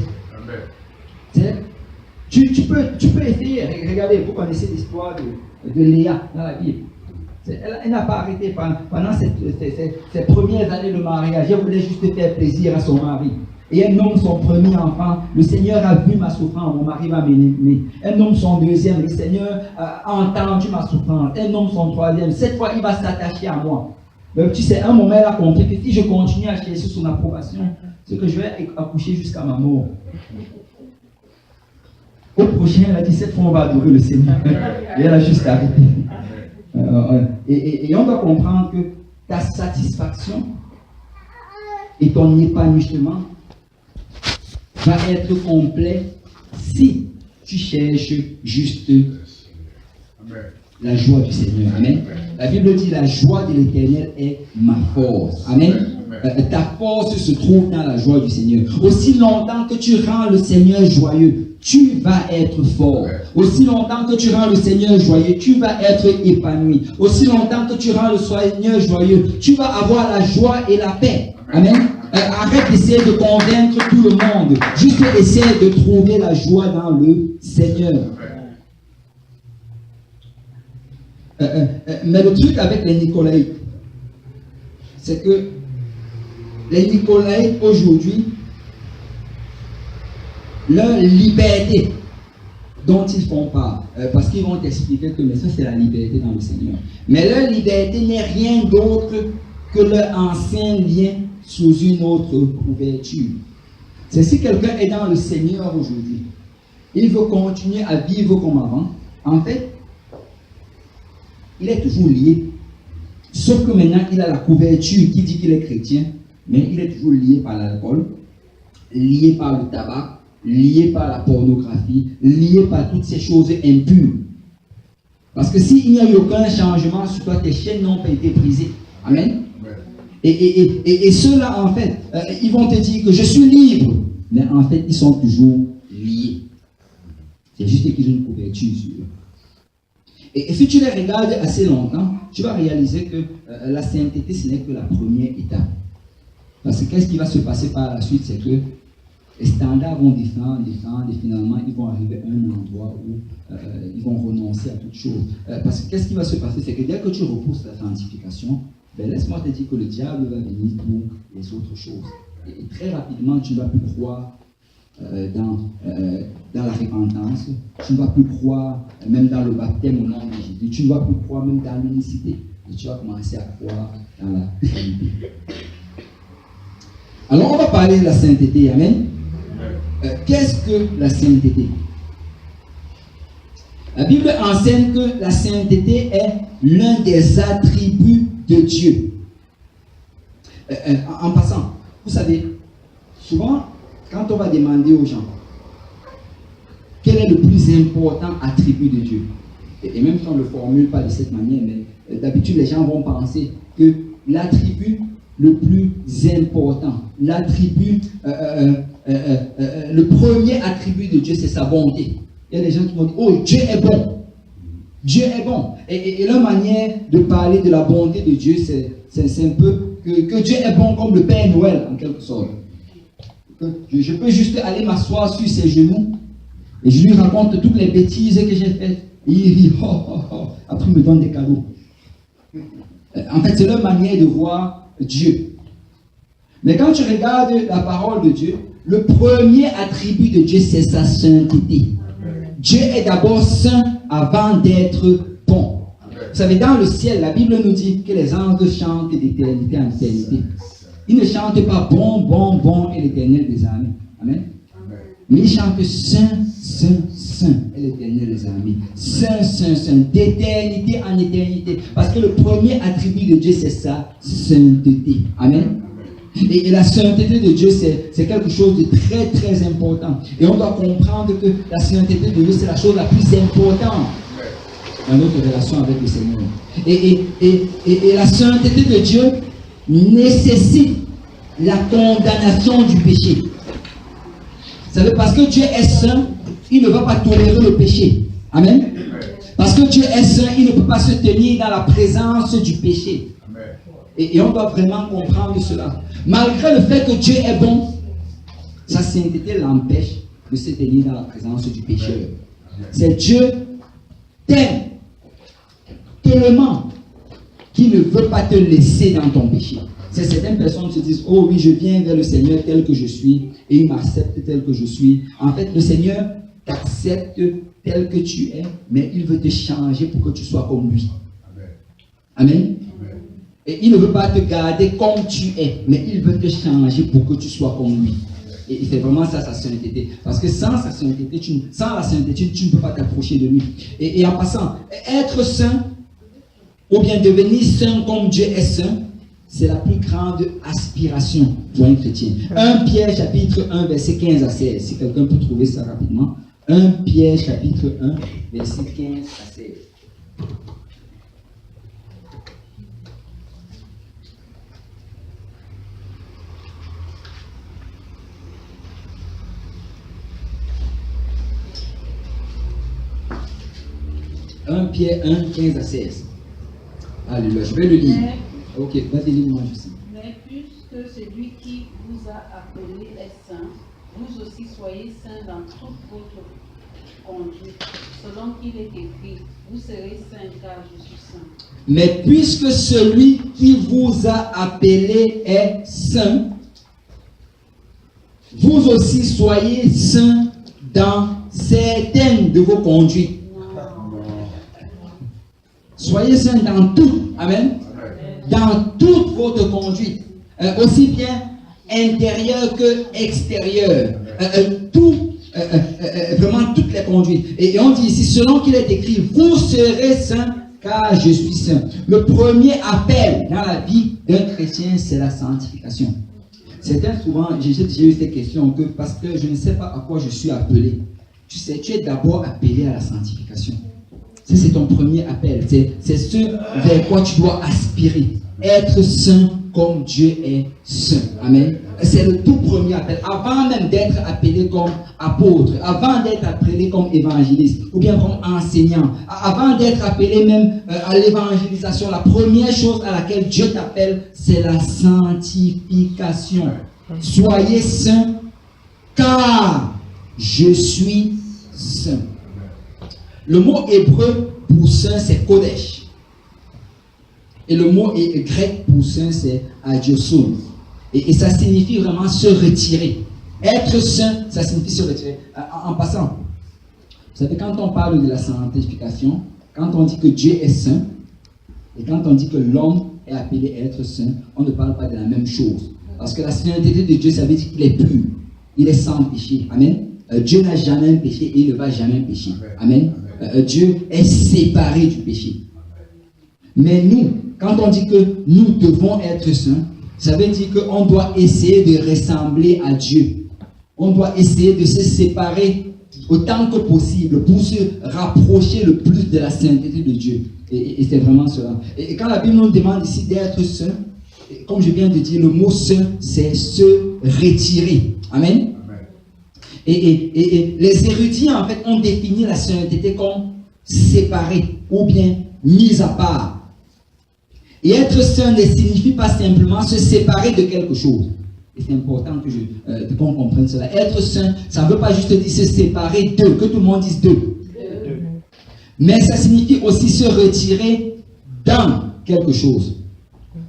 Tu peux essayer. Regardez, vous connaissez l'histoire de Léa dans la Bible. Elle n'a pas arrêté pendant ses premières années de mariage. Elle voulait juste faire plaisir à son mari. Et elle nomme son premier enfant. Le Seigneur a vu ma souffrance, mon mari va m'aimer. Elle nomme son deuxième. Le Seigneur a entendu ma souffrance. Elle nomme son troisième. Cette fois, il va s'attacher à moi. Mais tu sais, un moment, elle a compris que si je continue à chercher son approbation, c'est que je vais accoucher jusqu'à ma mort. Au prochain, elle a dit, cette fois, on va adorer le Seigneur. Et elle a juste arrêté. Et on doit comprendre que ta satisfaction et ton épanouissement va être complet si tu cherches juste la joie du Seigneur. Amen. La Bible dit la joie de l'Éternel est ma force. Amen. Ta force se trouve dans la joie du Seigneur. Aussi longtemps que tu rends le Seigneur joyeux, tu vas être fort. Aussi longtemps que tu rends le Seigneur joyeux, tu vas être épanoui. Aussi longtemps que tu rends le Seigneur joyeux, tu vas avoir la joie et la paix. Amen. Arrête d'essayer de convaincre tout le monde. Juste essaie de trouver la joie dans le Seigneur. Mais le truc avec les Nicolaïtes, c'est que les Nicolaïtes aujourd'hui, leur liberté dont ils font part, parce qu'ils vont t'expliquer que mais ça c'est la liberté dans le Seigneur. Mais leur liberté n'est rien d'autre que leur ancien lien sous une autre couverture. C'est si quelqu'un est dans le Seigneur aujourd'hui, il veut continuer à vivre comme avant, en fait, il est toujours lié. Sauf que maintenant, il a la couverture qui dit qu'il est chrétien, mais il est toujours lié par l'alcool, lié par le tabac, lié par la pornographie, lié par toutes ces choses impures. Parce que s'il n'y a eu aucun changement sur toi, tes chaînes n'ont pas été brisées. Amen. Et ceux-là, en fait, ils vont te dire que je suis libre. Mais en fait, ils sont toujours liés. C'est juste qu'ils ont une couverture sur eux. Et si tu les regardes assez longtemps, tu vas réaliser que la sainteté, ce n'est que la première étape. Parce que qu'est-ce qui va se passer par la suite, c'est que les standards vont descendre, et finalement, ils vont arriver à un endroit où ils vont renoncer à toute chose. Parce que qu'est-ce qui va se passer, c'est que dès que tu repousses la sanctification, ben laisse-moi te dire que le diable va venir pour les autres choses. Et très rapidement, tu ne vas plus croire dans la repentance, tu ne vas plus croire même dans le baptême au nom de Jésus, tu ne vas plus croire même dans l'unicité, et tu vas commencer à croire dans la sainteté. Alors, on va parler de la sainteté, amen. Qu'est-ce que la sainteté? La Bible enseigne que la sainteté est l'un des attributs de Dieu. En passant, vous savez, souvent, quand on va demander aux gens quel est le plus important attribut de Dieu, et même si on ne le formule pas de cette manière, mais d'habitude les gens vont penser que l'attribut le plus important, l'attribut, le premier attribut de Dieu, c'est sa bonté. Il y a des gens qui vont dire, oh, Dieu est bon. Dieu est bon. Et leur manière de parler de la bonté de Dieu, c'est un peu que Dieu est bon comme le Père Noël, en quelque sorte. Je peux juste aller m'asseoir sur ses genoux et je lui raconte toutes les bêtises que j'ai faites. Et il rit, oh, oh, oh. Après il me donne des cadeaux. En fait, c'est leur manière de voir Dieu. Mais quand tu regardes la parole de Dieu, le premier attribut de Dieu, c'est sa sainteté. Dieu est d'abord saint avant d'être bon. Vous savez, dans le ciel, la Bible nous dit que les anges chantent d'éternité en éternité. Ils ne chantent pas bon, bon, bon et l'éternel des armées. Amen. Mais ils chantent saint, saint, saint et l'éternel des armées. Saint, saint, saint, d'éternité en éternité. Parce que le premier attribut de Dieu, c'est sa sainteté. Amen. Et la sainteté de Dieu, c'est quelque chose de très, très important. Et on doit comprendre que la sainteté de Dieu, c'est la chose la plus importante dans notre relation avec le Seigneur. Et la sainteté de Dieu nécessite la condamnation du péché. Vous savez, parce que Dieu est saint, il ne va pas tolérer le péché. Amen. Parce que Dieu est saint, il ne peut pas se tenir dans la présence du péché. Et on doit vraiment comprendre cela. Malgré le fait que Dieu est bon, sa sainteté l'empêche de se tenir dans la présence du pécheur. C'est Dieu t'aime tellement qu'il ne veut pas te laisser dans ton péché. C'est certaines personnes qui se disent, oh oui, je viens vers le Seigneur tel que je suis, et il m'accepte tel que je suis. En fait, le Seigneur t'accepte tel que tu es, mais il veut te changer pour que tu sois comme lui. Amen. Et il ne veut pas te garder comme tu es, mais il veut te changer pour que tu sois comme lui. Et c'est vraiment ça, sa sainteté. Parce que sans sa sainteté, sans la sainteté, tu ne peux pas t'approcher de lui. Et en passant, être saint, ou bien devenir saint comme Dieu est saint, c'est la plus grande aspiration pour un chrétien. 1 Pierre chapitre 1, verset 15 à 16. Si quelqu'un peut trouver ça rapidement. 1 Pierre chapitre 1, verset 15 à 16. Pierre 1, 15 à 16. Alléluia, je vais le lire. Ok, vas-y, lis-moi, je sais. Mais puisque celui qui vous a appelé est saint, vous aussi soyez saints dans toute votre conduite, selon qu'il est écrit, vous serez saints car je suis saint. Mais puisque celui qui vous a appelé est saint, vous aussi soyez saints dans certaines de vos conduites. Soyez saints dans tout. Amen. dans toute votre conduite, aussi bien intérieure que extérieure, vraiment toutes les conduites. Et on dit ici, selon qu'il est écrit, vous serez saints car je suis saint. Le premier appel dans la vie d'un chrétien, c'est la sanctification. Certains, souvent, j'ai eu cette question que parce que je ne sais pas à quoi je suis appelé. Tu sais, tu es d'abord appelé à la sanctification. C'est ton premier appel. C'est ce vers quoi tu dois aspirer. Être saint comme Dieu est saint. Amen. C'est le tout premier appel. Avant même d'être appelé comme apôtre, avant d'être appelé comme évangéliste, ou bien comme enseignant, avant d'être appelé même à l'évangélisation, la première chose à laquelle Dieu t'appelle, c'est la sanctification. Soyez saints, car je suis saint. Le mot hébreu pour saint, c'est kodesh. Et le mot grec pour saint, c'est agioson. Et ça signifie vraiment se retirer. Être saint, ça signifie se retirer. En passant, vous savez, quand on parle de la sanctification, quand on dit que Dieu est saint, et quand on dit que l'homme est appelé à être saint, on ne parle pas de la même chose. Parce que la sainteté de Dieu, ça veut dire qu'il est pur. Il est sans péché. Amen. Dieu n'a jamais péché et il ne va jamais pécher. Amen. Dieu est séparé du péché. Mais nous, quand on dit que nous devons être saints, ça veut dire qu'on doit essayer de ressembler à Dieu. On doit essayer de se séparer autant que possible pour se rapprocher le plus de la sainteté de Dieu. Et c'est vraiment cela. Et quand la Bible nous demande ici d'être saint, comme je viens de dire, le mot saint, c'est se retirer. Amen. Et les érudits, en fait, ont défini la sainteté comme séparée ou bien mise à part. Et être saint ne signifie pas simplement se séparer de quelque chose. Et c'est important qu'on comprenne cela. Être saint, ça ne veut pas juste dire se séparer d'eux, que tout le monde dise d'eux. Mais ça signifie aussi se retirer dans quelque chose.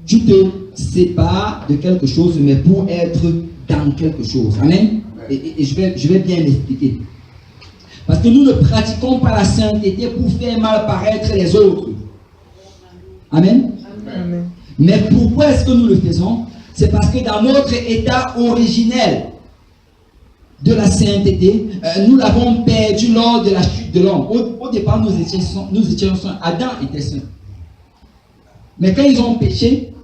Tu te sépares de quelque chose, mais pour être dans quelque chose. Amen. Et je vais bien l'expliquer. Parce que nous ne pratiquons pas la sainteté pour faire mal paraître les autres. Amen. Amen. Mais pourquoi est-ce que nous le faisons? C'est parce que dans notre état originel de la sainteté, nous l'avons perdu lors de la chute de l'homme. Au départ, nous étions saints. Adam était saint. Mais quand ils ont péché,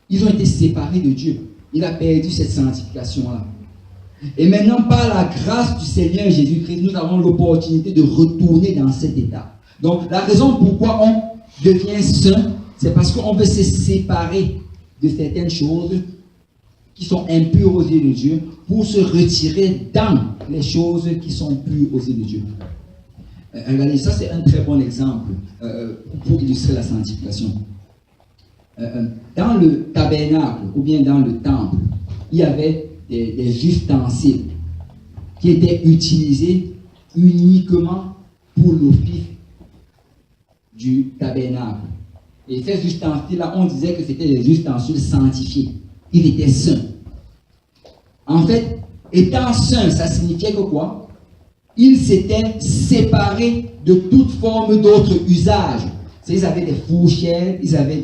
ils ont été séparés de Dieu. Il a perdu cette sanctification-là. Et maintenant, par la grâce du Seigneur Jésus-Christ, nous avons l'opportunité de retourner dans cet état. Donc, la raison pourquoi on devient saint, c'est parce qu'on veut se séparer de certaines choses qui sont impures aux yeux de Dieu pour se retirer dans les choses qui sont pures aux yeux de Dieu. Regardez, ça c'est un très bon exemple pour illustrer la sanctification. Dans le tabernacle ou bien dans le temple, il y avait des ustensiles qui étaient utilisés uniquement pour l'office du tabernacle. Et ces ustensiles-là, on disait que c'était des ustensiles sanctifiés. Ils étaient saints. En fait, étant saints, ça signifiait que quoi? Ils s'étaient séparés de toute forme d'autres usages. Ils avaient des fourchettes, ils avaient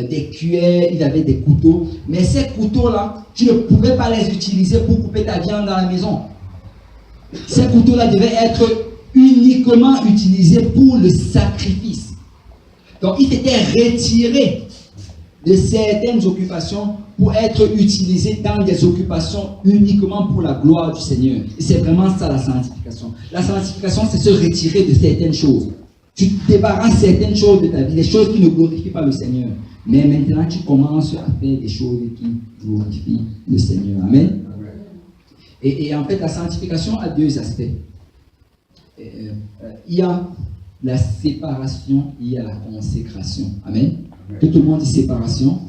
des cuillères, ils avaient des couteaux. Mais ces couteaux-là, tu ne pouvais pas les utiliser pour couper ta viande dans la maison. Ces couteaux-là devaient être uniquement utilisés pour le sacrifice. Donc, ils étaient retirés de certaines occupations pour être utilisés dans des occupations uniquement pour la gloire du Seigneur. Et c'est vraiment ça la sanctification. La sanctification, c'est se retirer de certaines choses. Tu te débarrasses certaines choses de ta vie, des choses qui ne glorifient pas le Seigneur. Mais maintenant, tu commences à faire des choses qui glorifient le Seigneur. Amen. Et en fait, la sanctification a deux aspects. Il y a la séparation, il y a la consécration. Amen. Que tout le monde dit séparation.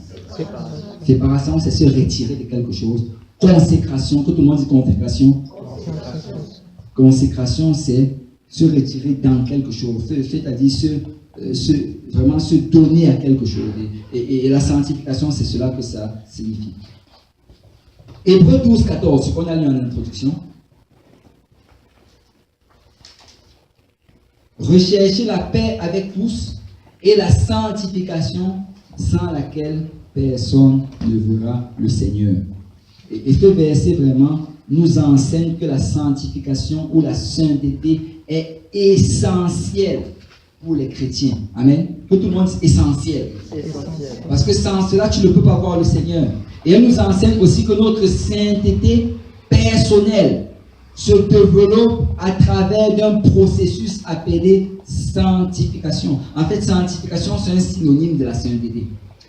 Séparation, c'est se retirer de quelque chose. Consécration, que tout le monde dit consécration. Consécration, c'est se retirer dans quelque chose, c'est-à-dire vraiment se donner à quelque chose. Et la sanctification, c'est cela que ça signifie. Hébreux 12, 14, ce qu'on a lu en introduction. Recherchez la paix avec tous et la sanctification sans laquelle personne ne verra le Seigneur. Et ce verset vraiment nous enseigne que la sanctification ou la sainteté est essentielle pour les chrétiens. Amen. Que tout le monde est essentiel. Parce que sans cela, tu ne peux pas voir le Seigneur. Et elle nous enseigne aussi que notre sainteté personnelle se développe à travers d'un processus appelé sanctification. En fait, sanctification, c'est un synonyme de la sainteté.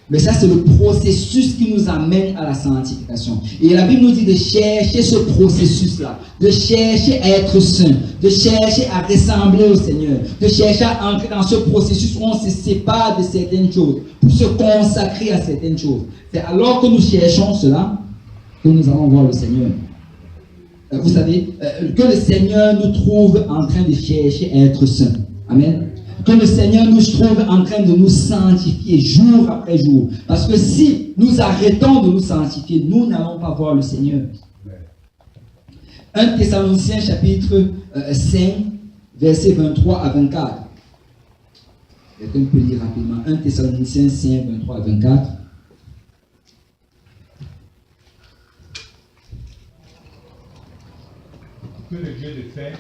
Mais ça, c'est le processus qui nous amène à la sanctification. Et la Bible nous dit de chercher ce processus-là, de chercher à être saint, de chercher à ressembler au Seigneur, de chercher à entrer dans ce processus où on se sépare de certaines choses, pour se consacrer à certaines choses. C'est alors que nous cherchons cela que nous allons voir le Seigneur. Vous savez, que le Seigneur nous trouve en train de chercher à être saint. Amen. Que le Seigneur nous trouve en train de nous sanctifier jour après jour. Parce que si nous arrêtons de nous sanctifier, nous n'allons pas voir le Seigneur. 1 Thessaloniciens chapitre 5, versets 23 à 24. Quelqu'un peut lire rapidement. 1 Thessaloniciens 5, 23 à 24. Que le Dieu de paix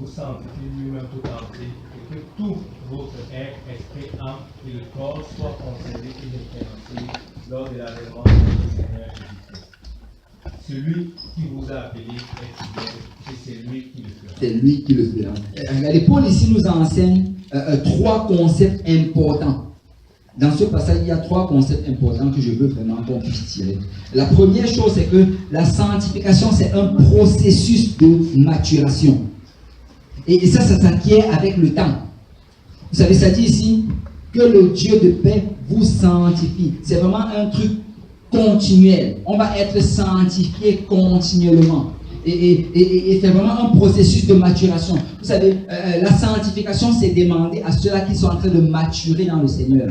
vous sanctifie lui-même tout entier, et que tout votre être, esprit, âme et le corps soient conservés irrépréhensibles lors de l'avènement de notre Seigneur Jésus-Christ. Celui qui vous a appelé est fidèle, et c'est lui qui le fera. C'est lui qui le fera. Regardez, Paul ici nous enseigne trois concepts importants. Dans ce passage, il y a trois concepts importants que je veux vraiment qu'on puisse tirer. La première chose, c'est que la sanctification, c'est un processus de maturation. Et ça s'acquiert avec le temps. Vous savez, ça dit ici que le Dieu de paix vous sanctifie. C'est vraiment un truc continuel. On va être sanctifié continuellement. Et c'est vraiment un processus de maturation. Vous savez, la sanctification, c'est demander à ceux-là qui sont en train de maturer dans le Seigneur.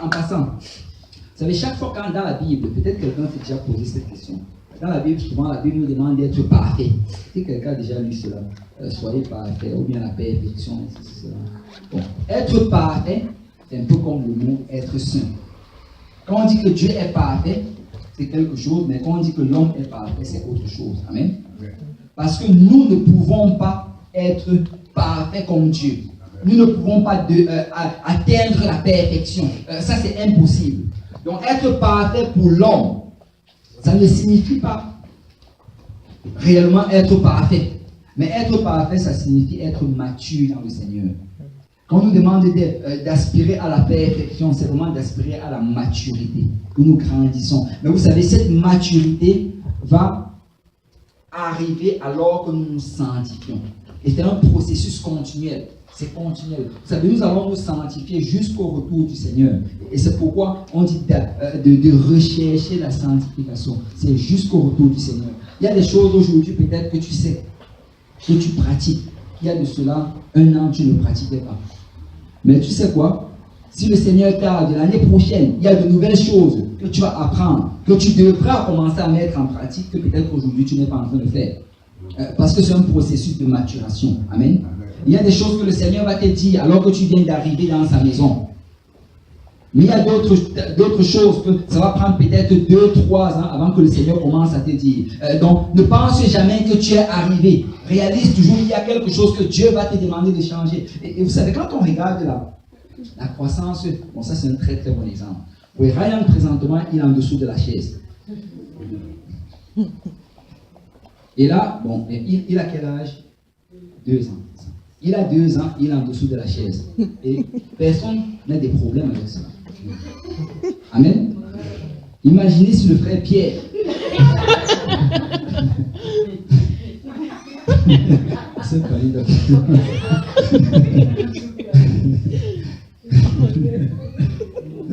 En passant, vous savez, chaque fois quand dans la Bible, peut-être quelqu'un s'est déjà posé cette question. Dans la Bible, souvent, la Bible nous demande d'être parfait. Si quelqu'un a déjà lu cela, soyez parfait, ou bien la perfection, c'est cela. Bon, être parfait, c'est un peu comme le mot être saint. Quand on dit que Dieu est parfait, c'est quelque chose, mais quand on dit que l'homme est parfait, c'est autre chose. Amen. Parce que nous ne pouvons pas être parfaits comme Dieu. Nous ne pouvons pas atteindre la perfection. Ça, c'est impossible. Donc, être parfait pour l'homme, ça ne signifie pas réellement être parfait. Mais être parfait, ça signifie être mature dans le Seigneur. Quand on nous demande d'aspirer à la perfection, c'est vraiment d'aspirer à la maturité, que nous grandissons. Mais vous savez, cette maturité va arriver alors que nous nous sanctifions. Et c'est un processus continuel. C'est continuel. Vous savez, nous allons nous sanctifier jusqu'au retour du Seigneur. Et c'est pourquoi on dit de rechercher la sanctification. C'est jusqu'au retour du Seigneur. Il y a des choses aujourd'hui peut-être que tu sais, que tu pratiques. Il y a de cela 1 an, tu ne pratiquais pas. Mais tu sais quoi? Si le Seigneur tarde, l'année prochaine, il y a de nouvelles choses que tu vas apprendre, que tu devras commencer à mettre en pratique, que peut-être qu'aujourd'hui tu n'es pas en train de faire. Parce que c'est un processus de maturation. Amen. Il y a des choses que le Seigneur va te dire alors que tu viens d'arriver dans sa maison. Mais il y a d'autres choses que ça va prendre peut-être 2-3 ans avant que le Seigneur commence à te dire. Donc, ne pense jamais que tu es arrivé. Réalise toujours qu'il y a quelque chose que Dieu va te demander de changer. Et vous savez, quand on regarde la croissance, bon, ça c'est un très très bon exemple. Oui, Ryan présentement, il est en dessous de la chaise. Et là, bon, il a quel âge? 2 ans. Il a 2 ans, il est en dessous de la chaise. Et personne n'a des problèmes avec ça. Amen. Imaginez si le frère Pierre.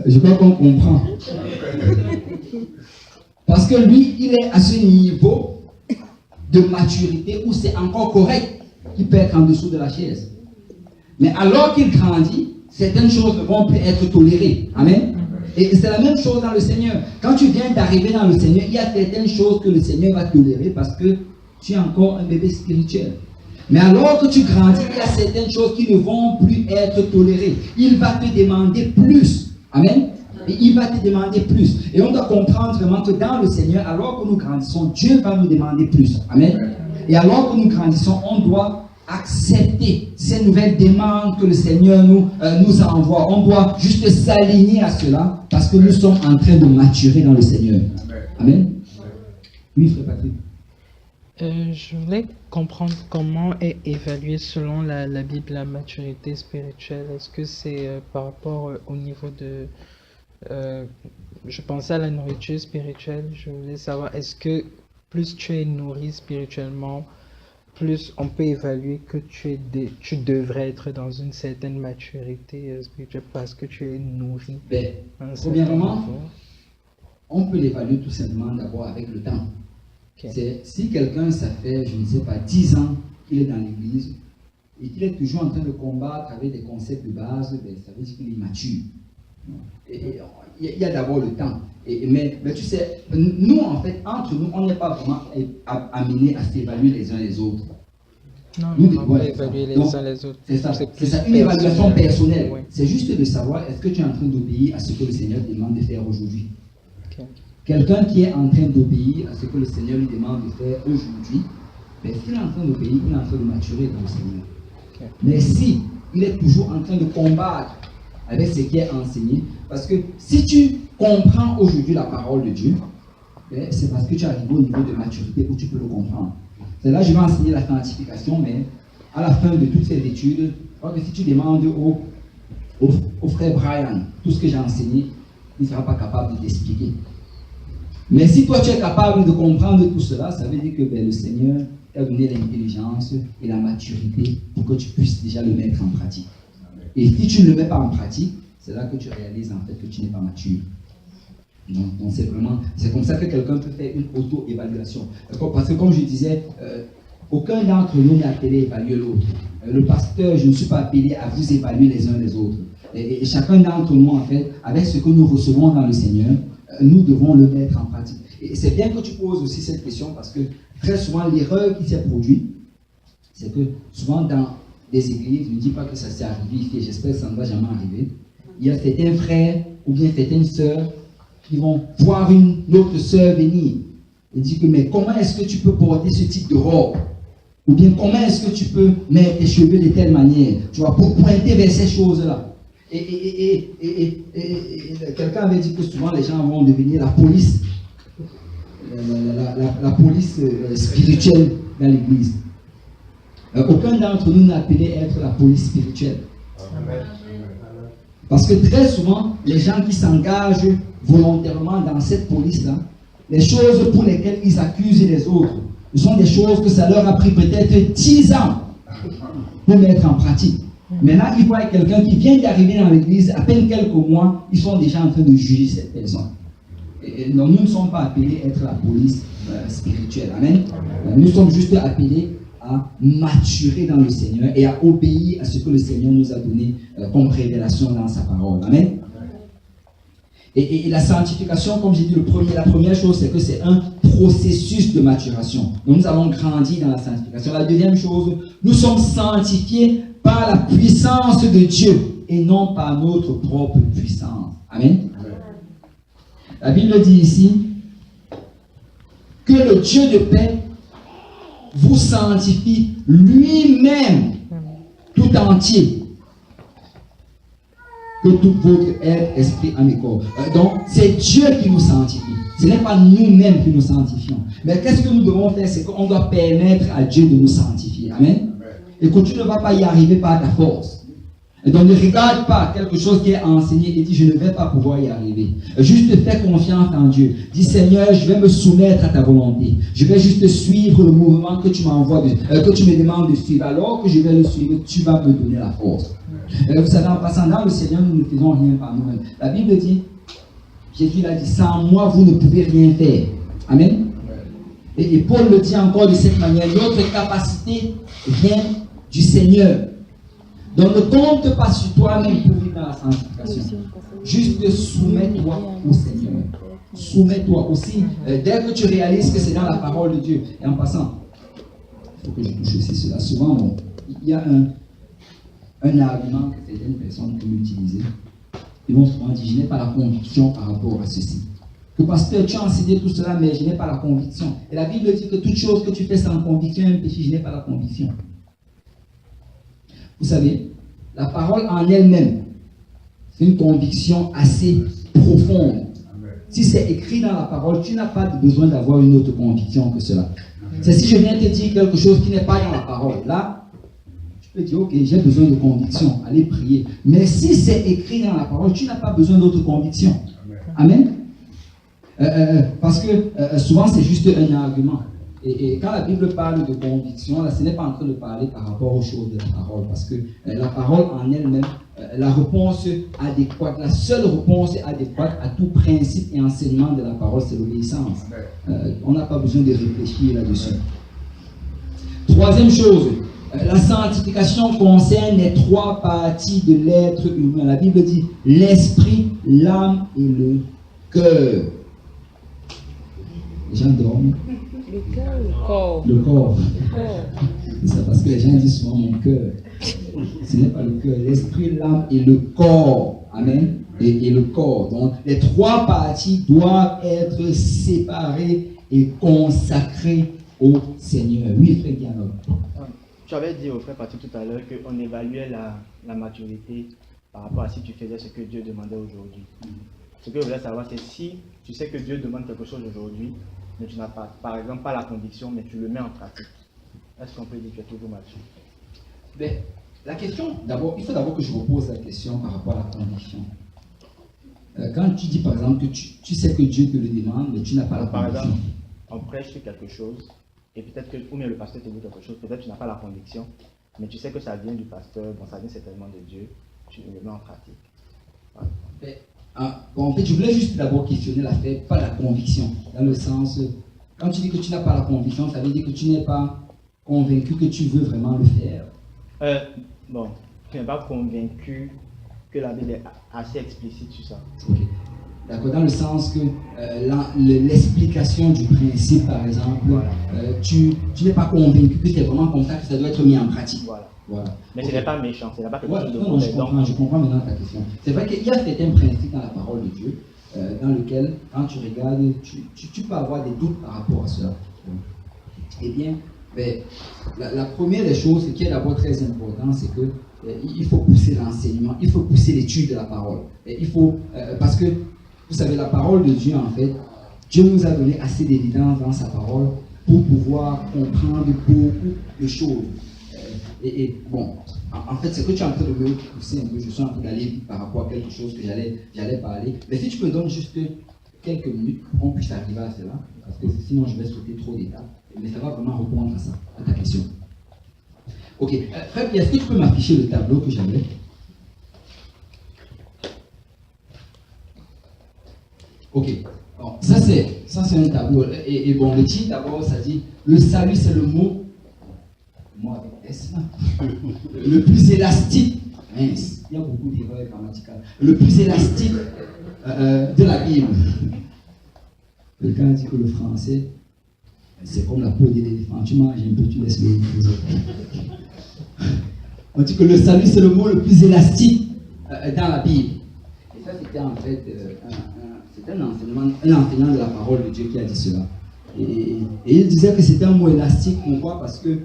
Je crois qu'on comprend. Parce que lui, il est à ce niveau de maturité où c'est encore correct qu'il peut être en dessous de la chaise. Mais alors qu'il grandit, certaines choses ne vont plus être tolérées. Amen. Et c'est la même chose dans le Seigneur. Quand tu viens d'arriver dans le Seigneur, il y a certaines choses que le Seigneur va tolérer parce que tu es encore un bébé spirituel. Mais alors que tu grandis, il y a certaines choses qui ne vont plus être tolérées. Il va te demander plus. Amen. Et il va te demander plus. Et on doit comprendre vraiment que dans le Seigneur, alors que nous grandissons, Dieu va nous demander plus. Amen. Et alors que nous grandissons, on doit accepter ces nouvelles demandes que le Seigneur nous envoie. On doit juste s'aligner à cela parce que nous sommes en train de maturer dans le Seigneur. Amen. Oui, frère Patrick. Je voulais comprendre comment est évaluée selon la Bible la maturité spirituelle. Est-ce que c'est par rapport au niveau de... je pensais à la nourriture spirituelle. Je voulais savoir, est-ce que plus tu es nourri spirituellement, plus on peut évaluer que tu devrais être dans une certaine maturité spirituelle parce que tu es nourri. Premièrement, on peut l'évaluer tout simplement d'abord avec le temps. Okay. Si quelqu'un, ça fait, je ne sais pas, 10 ans qu'il est dans l'église et qu'il est toujours en train de combattre avec des concepts de base, ça veut dire qu'il est mature. Il y a d'abord le temps. Mais tu sais, nous en fait, entre nous, on n'est pas vraiment amenés à s'évaluer les uns les autres. Non, on ne peut pas évaluer les uns les autres. C'est ça, une évaluation personnelle. Oui. C'est juste de savoir, est-ce que tu es en train d'obéir à ce que le Seigneur demande de faire aujourd'hui? Okay. Quelqu'un qui est en train d'obéir à ce que le Seigneur lui demande de faire aujourd'hui, s'il est en train d'obéir, il est en train de maturer dans le Seigneur. Okay. Mais si il est toujours en train de combattre avec ce qui est enseigné, parce que si tu comprends aujourd'hui la parole de Dieu, c'est parce que tu arrives au niveau de maturité où tu peux le comprendre. C'est là que je vais enseigner la sanctification, mais à la fin de toutes ces études, alors que si tu demandes au frère Brian tout ce que j'ai enseigné, il ne sera pas capable de t'expliquer. Mais si toi tu es capable de comprendre tout cela, ça veut dire que le Seigneur t'a donné l'intelligence et la maturité pour que tu puisses déjà le mettre en pratique. Et si tu ne le mets pas en pratique, c'est là que tu réalises en fait que tu n'es pas mature. Donc c'est comme ça que quelqu'un peut faire une auto-évaluation. Parce que comme je disais, aucun d'entre nous n'est appelé à évaluer l'autre. Le pasteur, je ne suis pas appelé à vous évaluer les uns les autres. Et chacun d'entre nous, en fait, avec ce que nous recevons dans le Seigneur, nous devons le mettre en pratique. Et c'est bien que tu poses aussi cette question parce que très souvent, l'erreur qui s'est produite, c'est que souvent dans des églises, je ne dis pas que ça s'est arrivé ici, j'espère que ça ne va jamais arriver, il y a certains frères ou bien certaines sœurs qui vont voir une autre sœur venir et dire que mais comment est-ce que tu peux porter ce type de robe? Ou bien comment est-ce que tu peux mettre tes cheveux de telle manière? Tu vois, pour pointer vers ces choses-là. Et quelqu'un avait dit que souvent les gens vont devenir la police, la police spirituelle dans l'église. Aucun d'entre nous n'est appelé à être la police spirituelle. Parce que très souvent, les gens qui s'engagent volontairement dans cette police-là, les choses pour lesquelles ils accusent les autres, ce sont des choses que ça leur a pris peut-être 10 ans pour mettre en pratique. Maintenant, ils voient quelqu'un qui vient d'arriver dans l'église, à peine quelques mois, ils sont déjà en train de juger cette personne. Donc, nous ne sommes pas appelés à être la police spirituelle. Amen. Nous sommes juste appelés à maturer dans le Seigneur et à obéir à ce que le Seigneur nous a donné comme révélation dans sa parole. Amen. Et la sanctification, comme j'ai dit, la première chose, c'est que c'est un processus de maturation. Donc, nous allons grandir dans la sanctification. La deuxième chose, nous sommes sanctifiés par la puissance de Dieu et non par notre propre puissance. Amen. La Bible dit ici que le Dieu de paix vous sanctifie lui-même tout entier. Que tout votre être, esprit, âme et corps. Donc, c'est Dieu qui nous sanctifie. Ce n'est pas nous-mêmes qui nous sanctifions. Mais qu'est-ce que nous devons faire? C'est qu'on doit permettre à Dieu de nous sanctifier. Amen. Et que tu ne vas pas y arriver par ta force. Et donc, ne regarde pas quelque chose qui est enseigné et dis, je ne vais pas pouvoir y arriver. Juste fais confiance en Dieu. Dis, Seigneur, je vais me soumettre à ta volonté. Je vais juste suivre le mouvement que tu m'envoies, que tu me demandes de suivre. Alors que je vais le suivre, tu vas me donner la force. Vous savez, en passant dans le Seigneur, nous ne faisons rien par nous-mêmes. La Bible dit, Jésus l'a dit, sans moi, vous ne pouvez rien faire. Amen. Et Paul le dit encore de cette manière, notre capacité vient du Seigneur. Donc ne compte pas sur toi-même pour vivre dans la sanctification. Juste soumets-toi au Seigneur. Soumets-toi aussi. Dès que tu réalises que c'est dans la parole de Dieu. Et en passant, il faut que je touche aussi cela. Souvent, bon, il y a un argument que certaines personnes peuvent utiliser. Ils vont souvent dire, je n'ai pas la conviction par rapport à ceci. Que pasteur, tu as enseigné tout cela, mais je n'ai pas la conviction. Et la Bible dit que toute chose que tu fais sans conviction est un péché, je n'ai pas la conviction. Vous savez, la parole en elle-même, c'est une conviction assez profonde. Si c'est écrit dans la parole, tu n'as pas besoin d'avoir une autre conviction que cela. C'est si je viens te dire quelque chose qui n'est pas dans la parole. Là, tu peux dire, ok, j'ai besoin de conviction, allez prier. Mais si c'est écrit dans la parole, tu n'as pas besoin d'autre conviction. Amen. Parce que souvent, c'est juste un argument. Et quand la Bible parle de conviction, là, ce n'est pas en train de parler par rapport aux choses de la parole. Parce que la parole en elle-même, la réponse adéquate, la seule réponse adéquate à tout principe et enseignement de la parole, c'est l'obéissance. On n'a pas besoin de réfléchir là-dessus. Troisième chose, la sanctification concerne les trois parties de l'être humain. La Bible dit l'esprit, l'âme et le cœur. Les gens dorment. Le cœur ou le corps? Le corps. C'est parce que les gens disent souvent mon cœur. Ce n'est pas le cœur, l'esprit, l'âme et le corps. Amen. Et le corps. Donc, les trois parties doivent être séparées et consacrées au Seigneur. Oui, frère Guillaume. Tu avais dit au frère Patrick tout à l'heure qu'on évaluait la maturité par rapport à si tu faisais ce que Dieu demandait aujourd'hui. Ce que je voulais savoir, c'est si tu sais que Dieu demande quelque chose aujourd'hui, mais tu n'as pas, par exemple, pas la conviction, mais tu le mets en pratique. Est-ce qu'on peut dire que tu es toujours mature? Ben, la question, d'abord, il faut d'abord que je repose la question par rapport à la conviction. Quand tu dis par exemple que tu sais que Dieu te le demande, mais tu n'as pas la Par conviction. exemple, on prêche sur quelque chose, et peut-être que, ou bien le pasteur te dit quelque chose, peut-être que tu n'as pas la conviction, mais tu sais que ça vient du pasteur, bon, ça vient certainement de Dieu, tu le mets en pratique. Voilà. Ben, bon, en fait, je voulais juste d'abord questionner l'affaire, pas la conviction. Dans le sens, quand tu dis que tu n'as pas la conviction, ça veut dire que tu n'es pas convaincu que tu veux vraiment le faire. Bon, tu n'es pas convaincu que la Bible est assez explicite sur ça. Ok. D'accord, dans le sens que l'explication du principe, par exemple, Voilà. Tu n'es pas convaincu que c'est vraiment comme ça que ça doit être mis en pratique. Voilà. Voilà. Mais Ok. ce n'est pas méchant, ce n'est pas quelque Ouais, chose de non, mauvais. Donc, je comprends maintenant ta question. C'est vrai qu'il y a certains principes dans la parole de Dieu dans lesquels, quand tu regardes, tu peux avoir des doutes par rapport à cela. Eh bien, ben, la première des choses, ce qui est d'abord très important, c'est que il faut pousser l'enseignement, il faut pousser l'étude de la parole. Et il faut, parce que, vous savez, la parole de Dieu, en fait, Dieu nous a donné assez d'évidence dans sa parole pour pouvoir comprendre beaucoup de choses. Et bon, en fait, c'est que tu es en train de me pousser un peu, je suis en train d'aller vite par rapport à quelque chose que j'allais parler. Mais si tu me donnes juste quelques minutes pour qu'on puisse arriver à cela, parce que sinon je vais sauter trop d'étapes, mais ça va vraiment répondre à ça, à ta question. Ok, frère Pierre, est-ce que tu peux m'afficher le tableau que j'avais? Ok, bon, ça c'est un tableau. Et bon, le titre d'abord, ça dit le salut, c'est le mot. Moi avec S là. Le plus élastique. Mince, il y a beaucoup d'erreurs grammaticales. Le plus élastique de la Bible. Quelqu'un dit que le français, c'est comme la peau des éléphants. Tu manges un peu, tu laisses les autres. On dit que le salut, c'est le mot le plus élastique dans la Bible. Et ça, c'était en fait c'était un enseignant de la parole de Dieu qui a dit cela. Et il disait que c'était un mot élastique. Pourquoi? Parce que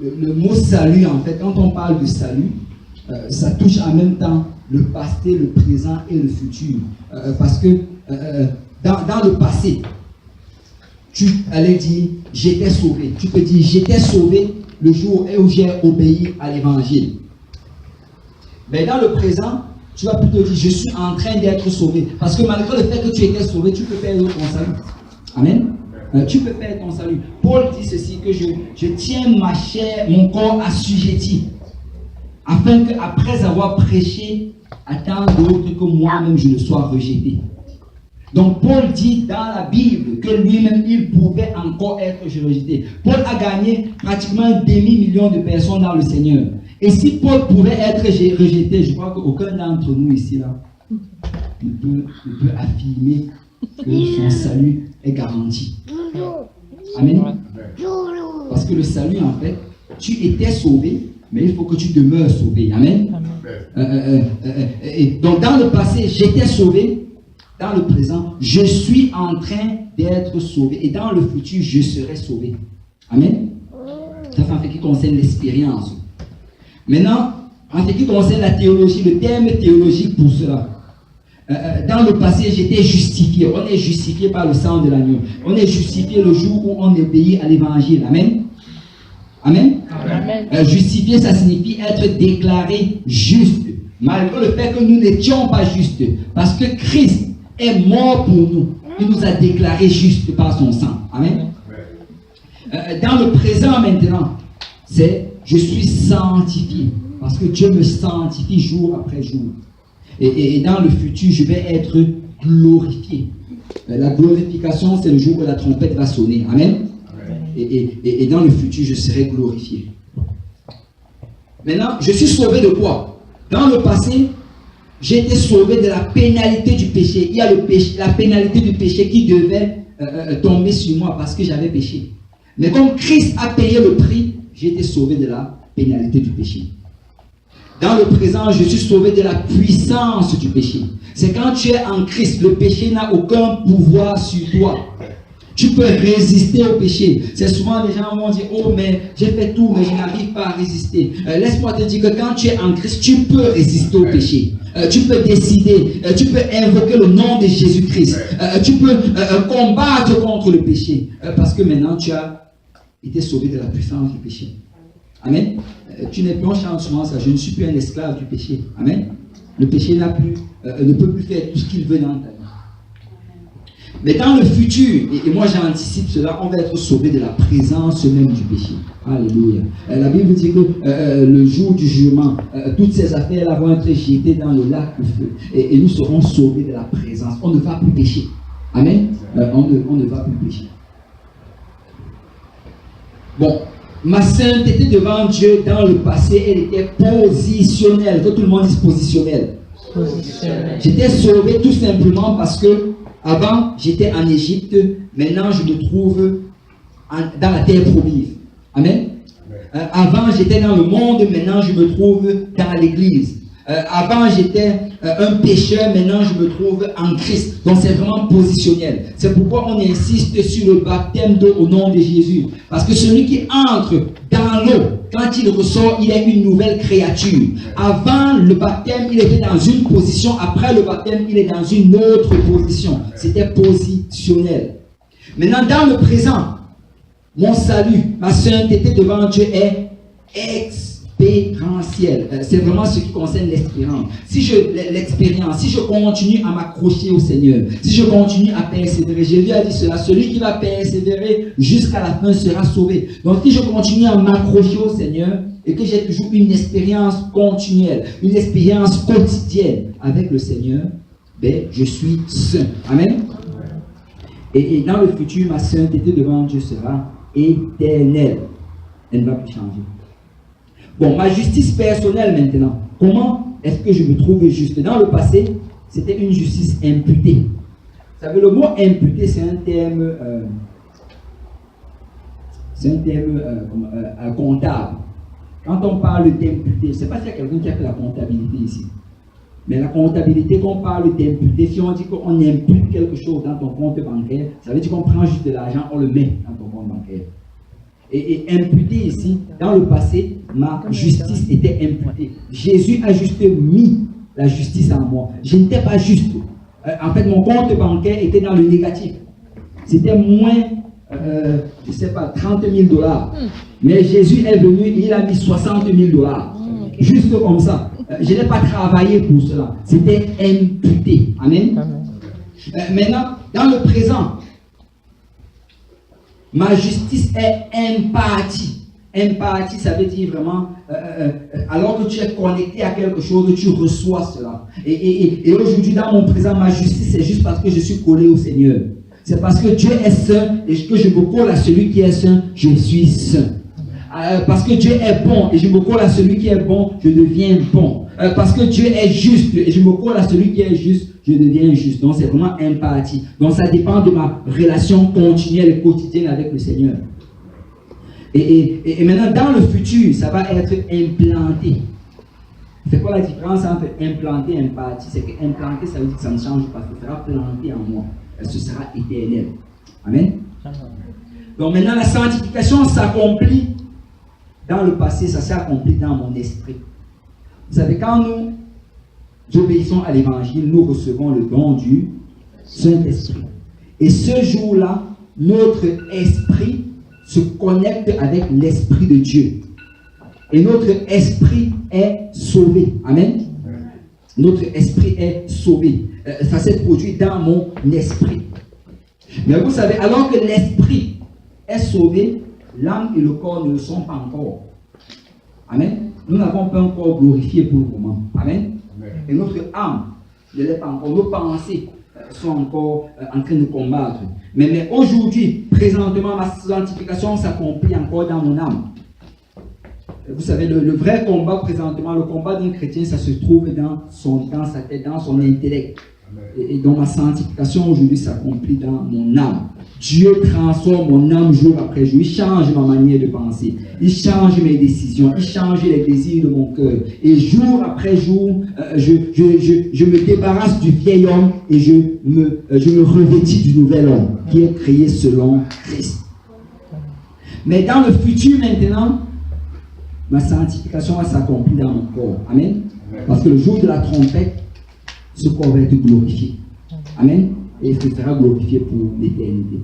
le mot salut, en fait, quand on parle de salut, ça touche en même temps le passé, le présent et le futur. Parce que dans le passé, tu allais dire j'étais sauvé. Tu peux dire j'étais sauvé le jour où j'ai obéi à l'évangile. Mais dans le présent, tu vas plutôt dire je suis en train d'être sauvé. Parce que malgré le fait que tu étais sauvé, tu peux faire ton salut. Amen. Tu peux faire ton salut. Paul dit ceci, que je tiens ma chair, mon corps assujetti, afin qu'après avoir prêché à tant d'autres que moi-même je ne sois rejeté. Donc Paul dit dans la Bible que lui-même il pouvait encore être rejeté. Paul a gagné pratiquement demi-million de personnes dans le Seigneur. Et si Paul pouvait être rejeté, je crois qu'aucun d'entre nous ici là ne peut affirmer que son salut est garanti. Amen. que le salut, en fait, tu étais sauvé, mais il faut que tu demeures sauvé. Amen. Et donc, dans le passé, j'étais sauvé. Dans le présent, je suis en train d'être sauvé. Et dans le futur, je serai sauvé. Amen. Ça, c'est en fait qui concerne l'expérience. Maintenant, en ce qui concerne la théologie, le terme théologique pour cela. Dans le passé, j'étais justifié. On est justifié par le sang de l'agneau. On est justifié le jour où on obéit à l'évangile. Amen. Amen. Amen. Justifié, ça signifie être déclaré juste. Malgré le fait que nous n'étions pas justes. Parce que Christ est mort pour nous. Il nous a déclarés justes par son sang. Amen. Dans le présent maintenant, c'est je suis sanctifié. Parce que Dieu me sanctifie jour après jour. Et dans le futur, je vais être glorifié. La glorification, c'est le jour où la trompette va sonner. Amen. Et dans le futur, je serai glorifié. Maintenant, je suis sauvé de quoi? Dans le passé, j'ai été sauvé de la pénalité du péché. Il y a le péché, la pénalité du péché qui devait tomber sur moi parce que j'avais péché. Mais comme Christ a payé le prix, j'ai été sauvé de la pénalité du péché. Dans le présent, je suis sauvé de la puissance du péché. C'est quand tu es en Christ, le péché n'a aucun pouvoir sur toi. Tu peux résister au péché. C'est souvent les gens vont dire, oh mais j'ai fait tout, mais je n'arrive pas à résister. Laisse-moi te dire que quand tu es en Christ, tu peux résister au péché. Tu peux décider, tu peux invoquer le nom de Jésus-Christ. Tu peux combattre contre le péché. Parce que maintenant, tu as été sauvé de la puissance du péché. Amen. Tu n'es plus, on chante souvent ça, je ne suis plus un esclave du péché. Amen. Le péché ne peut plus faire tout ce qu'il veut dans ta vie. Mais dans le futur, et moi j'anticipe cela, on va être sauvé de la présence même du péché. Alléluia. La Bible dit que le jour du jugement, toutes ces affaires-là vont être jetées dans le lac de feu. Et nous serons sauvés de la présence. On ne va plus pécher. Amen. On ne va plus pécher. Bon. Ma sainteté devant Dieu dans le passé, elle était positionnelle. Que tout le monde dise positionnelle. J'étais sauvé tout simplement parce que avant j'étais en Égypte, maintenant je me trouve dans la terre promise. Amen. Avant j'étais dans le monde, maintenant je me trouve dans l'église. Avant j'étais un pécheur, maintenant je me trouve en Christ. Donc c'est vraiment positionnel. C'est pourquoi on insiste sur le baptême d'eau au nom de Jésus. Parce que celui qui entre dans l'eau, quand il ressort, il est une nouvelle créature. Avant le baptême, il était dans une position. Après le baptême, il est dans une autre position. C'était positionnel. Maintenant, dans le présent, mon salut, ma sainteté devant Dieu est expérientiel. C'est vraiment ce qui concerne l'expérience. Si je continue à m'accrocher au Seigneur, si je continue à persévérer, Jésus a dit cela, celui qui va persévérer jusqu'à la fin sera sauvé. Donc si je continue à m'accrocher au Seigneur et que j'ai toujours une expérience continuelle, une expérience quotidienne avec le Seigneur, ben, je suis saint. Amen. Et dans le futur, ma sainteté devant Dieu sera éternelle. Elle ne va plus changer. Bon, ma justice personnelle maintenant. Comment est-ce que je me trouve juste? Dans le passé, c'était une justice imputée. Vous savez, le mot imputé, c'est un terme comptable. Quand on parle d'imputé, je ne sais pas s'il y a quelqu'un qui a fait la comptabilité ici. Mais la comptabilité, qu'on parle d'imputé, si on dit qu'on impute quelque chose dans ton compte bancaire, ça veut dire qu'on prend juste de l'argent, on le met dans ton compte bancaire. Et imputé ici, dans le passé, ma justice était imputée. Jésus a juste mis la justice en moi. Je n'étais pas juste. En fait, mon compte bancaire était dans le négatif. C'était moins, je ne sais pas, 30 000 $. Mais Jésus est venu et il a mis 60 000 $. Juste comme ça. Je n'ai pas travaillé pour cela. C'était imputé. Amen. Maintenant, dans le présent, ma justice est impartie. Impartie, ça veut dire vraiment, alors que tu es connecté à quelque chose, tu reçois cela. Et aujourd'hui, dans mon présent, ma justice, c'est juste parce que je suis collé au Seigneur. C'est parce que Dieu est saint et que je me colle à celui qui est saint, je suis saint. Parce que Dieu est bon et je me colle à celui qui est bon, je deviens bon. Parce que Dieu est juste et je me colle à celui qui est juste, je deviens juste. Donc c'est vraiment empathie. Donc ça dépend de ma relation continuelle et quotidienne avec le Seigneur. Et maintenant, dans le futur, ça va être implanté. C'est quoi la différence entre implanter et imparti? C'est que implanter, ça veut dire que ça ne change pas. Ça sera planté en moi. Ce sera éternel. Amen. Donc maintenant, la sanctification s'accomplit dans le passé, ça s'est accompli dans mon esprit. Vous savez, quand nous obéissons à l'évangile, nous recevons le don du Saint-Esprit. Et ce jour-là, notre esprit se connecte avec l'Esprit de Dieu. Et notre esprit est sauvé. Amen. Notre esprit est sauvé. Ça s'est produit dans mon esprit. Mais vous savez, alors que l'esprit est sauvé, l'âme et le corps ne le sont pas encore. Amen. Nous n'avons pas un corps glorifié pour le moment. Amen. Et notre âme ne l'est pas encore. Nos pensées sont encore en train de combattre. Mais aujourd'hui, présentement, ma sanctification s'accomplit encore dans mon âme. Vous savez, le vrai combat présentement, le combat d'un chrétien, ça se trouve dans sa tête, dans son intellect. Et donc ma sanctification aujourd'hui s'accomplit dans mon âme. Dieu transforme mon âme jour après jour. Il change ma manière de penser. Il change mes décisions. Il change les désirs de mon cœur. Et jour après jour, je me débarrasse du vieil homme et je me revêtis du nouvel homme qui est créé selon Christ. Mais dans le futur maintenant, ma sanctification va s'accomplir dans mon corps. Amen. Parce que le jour de la trompette, ce corps va être glorifié. Amen. Et il sera glorifié pour l'éternité.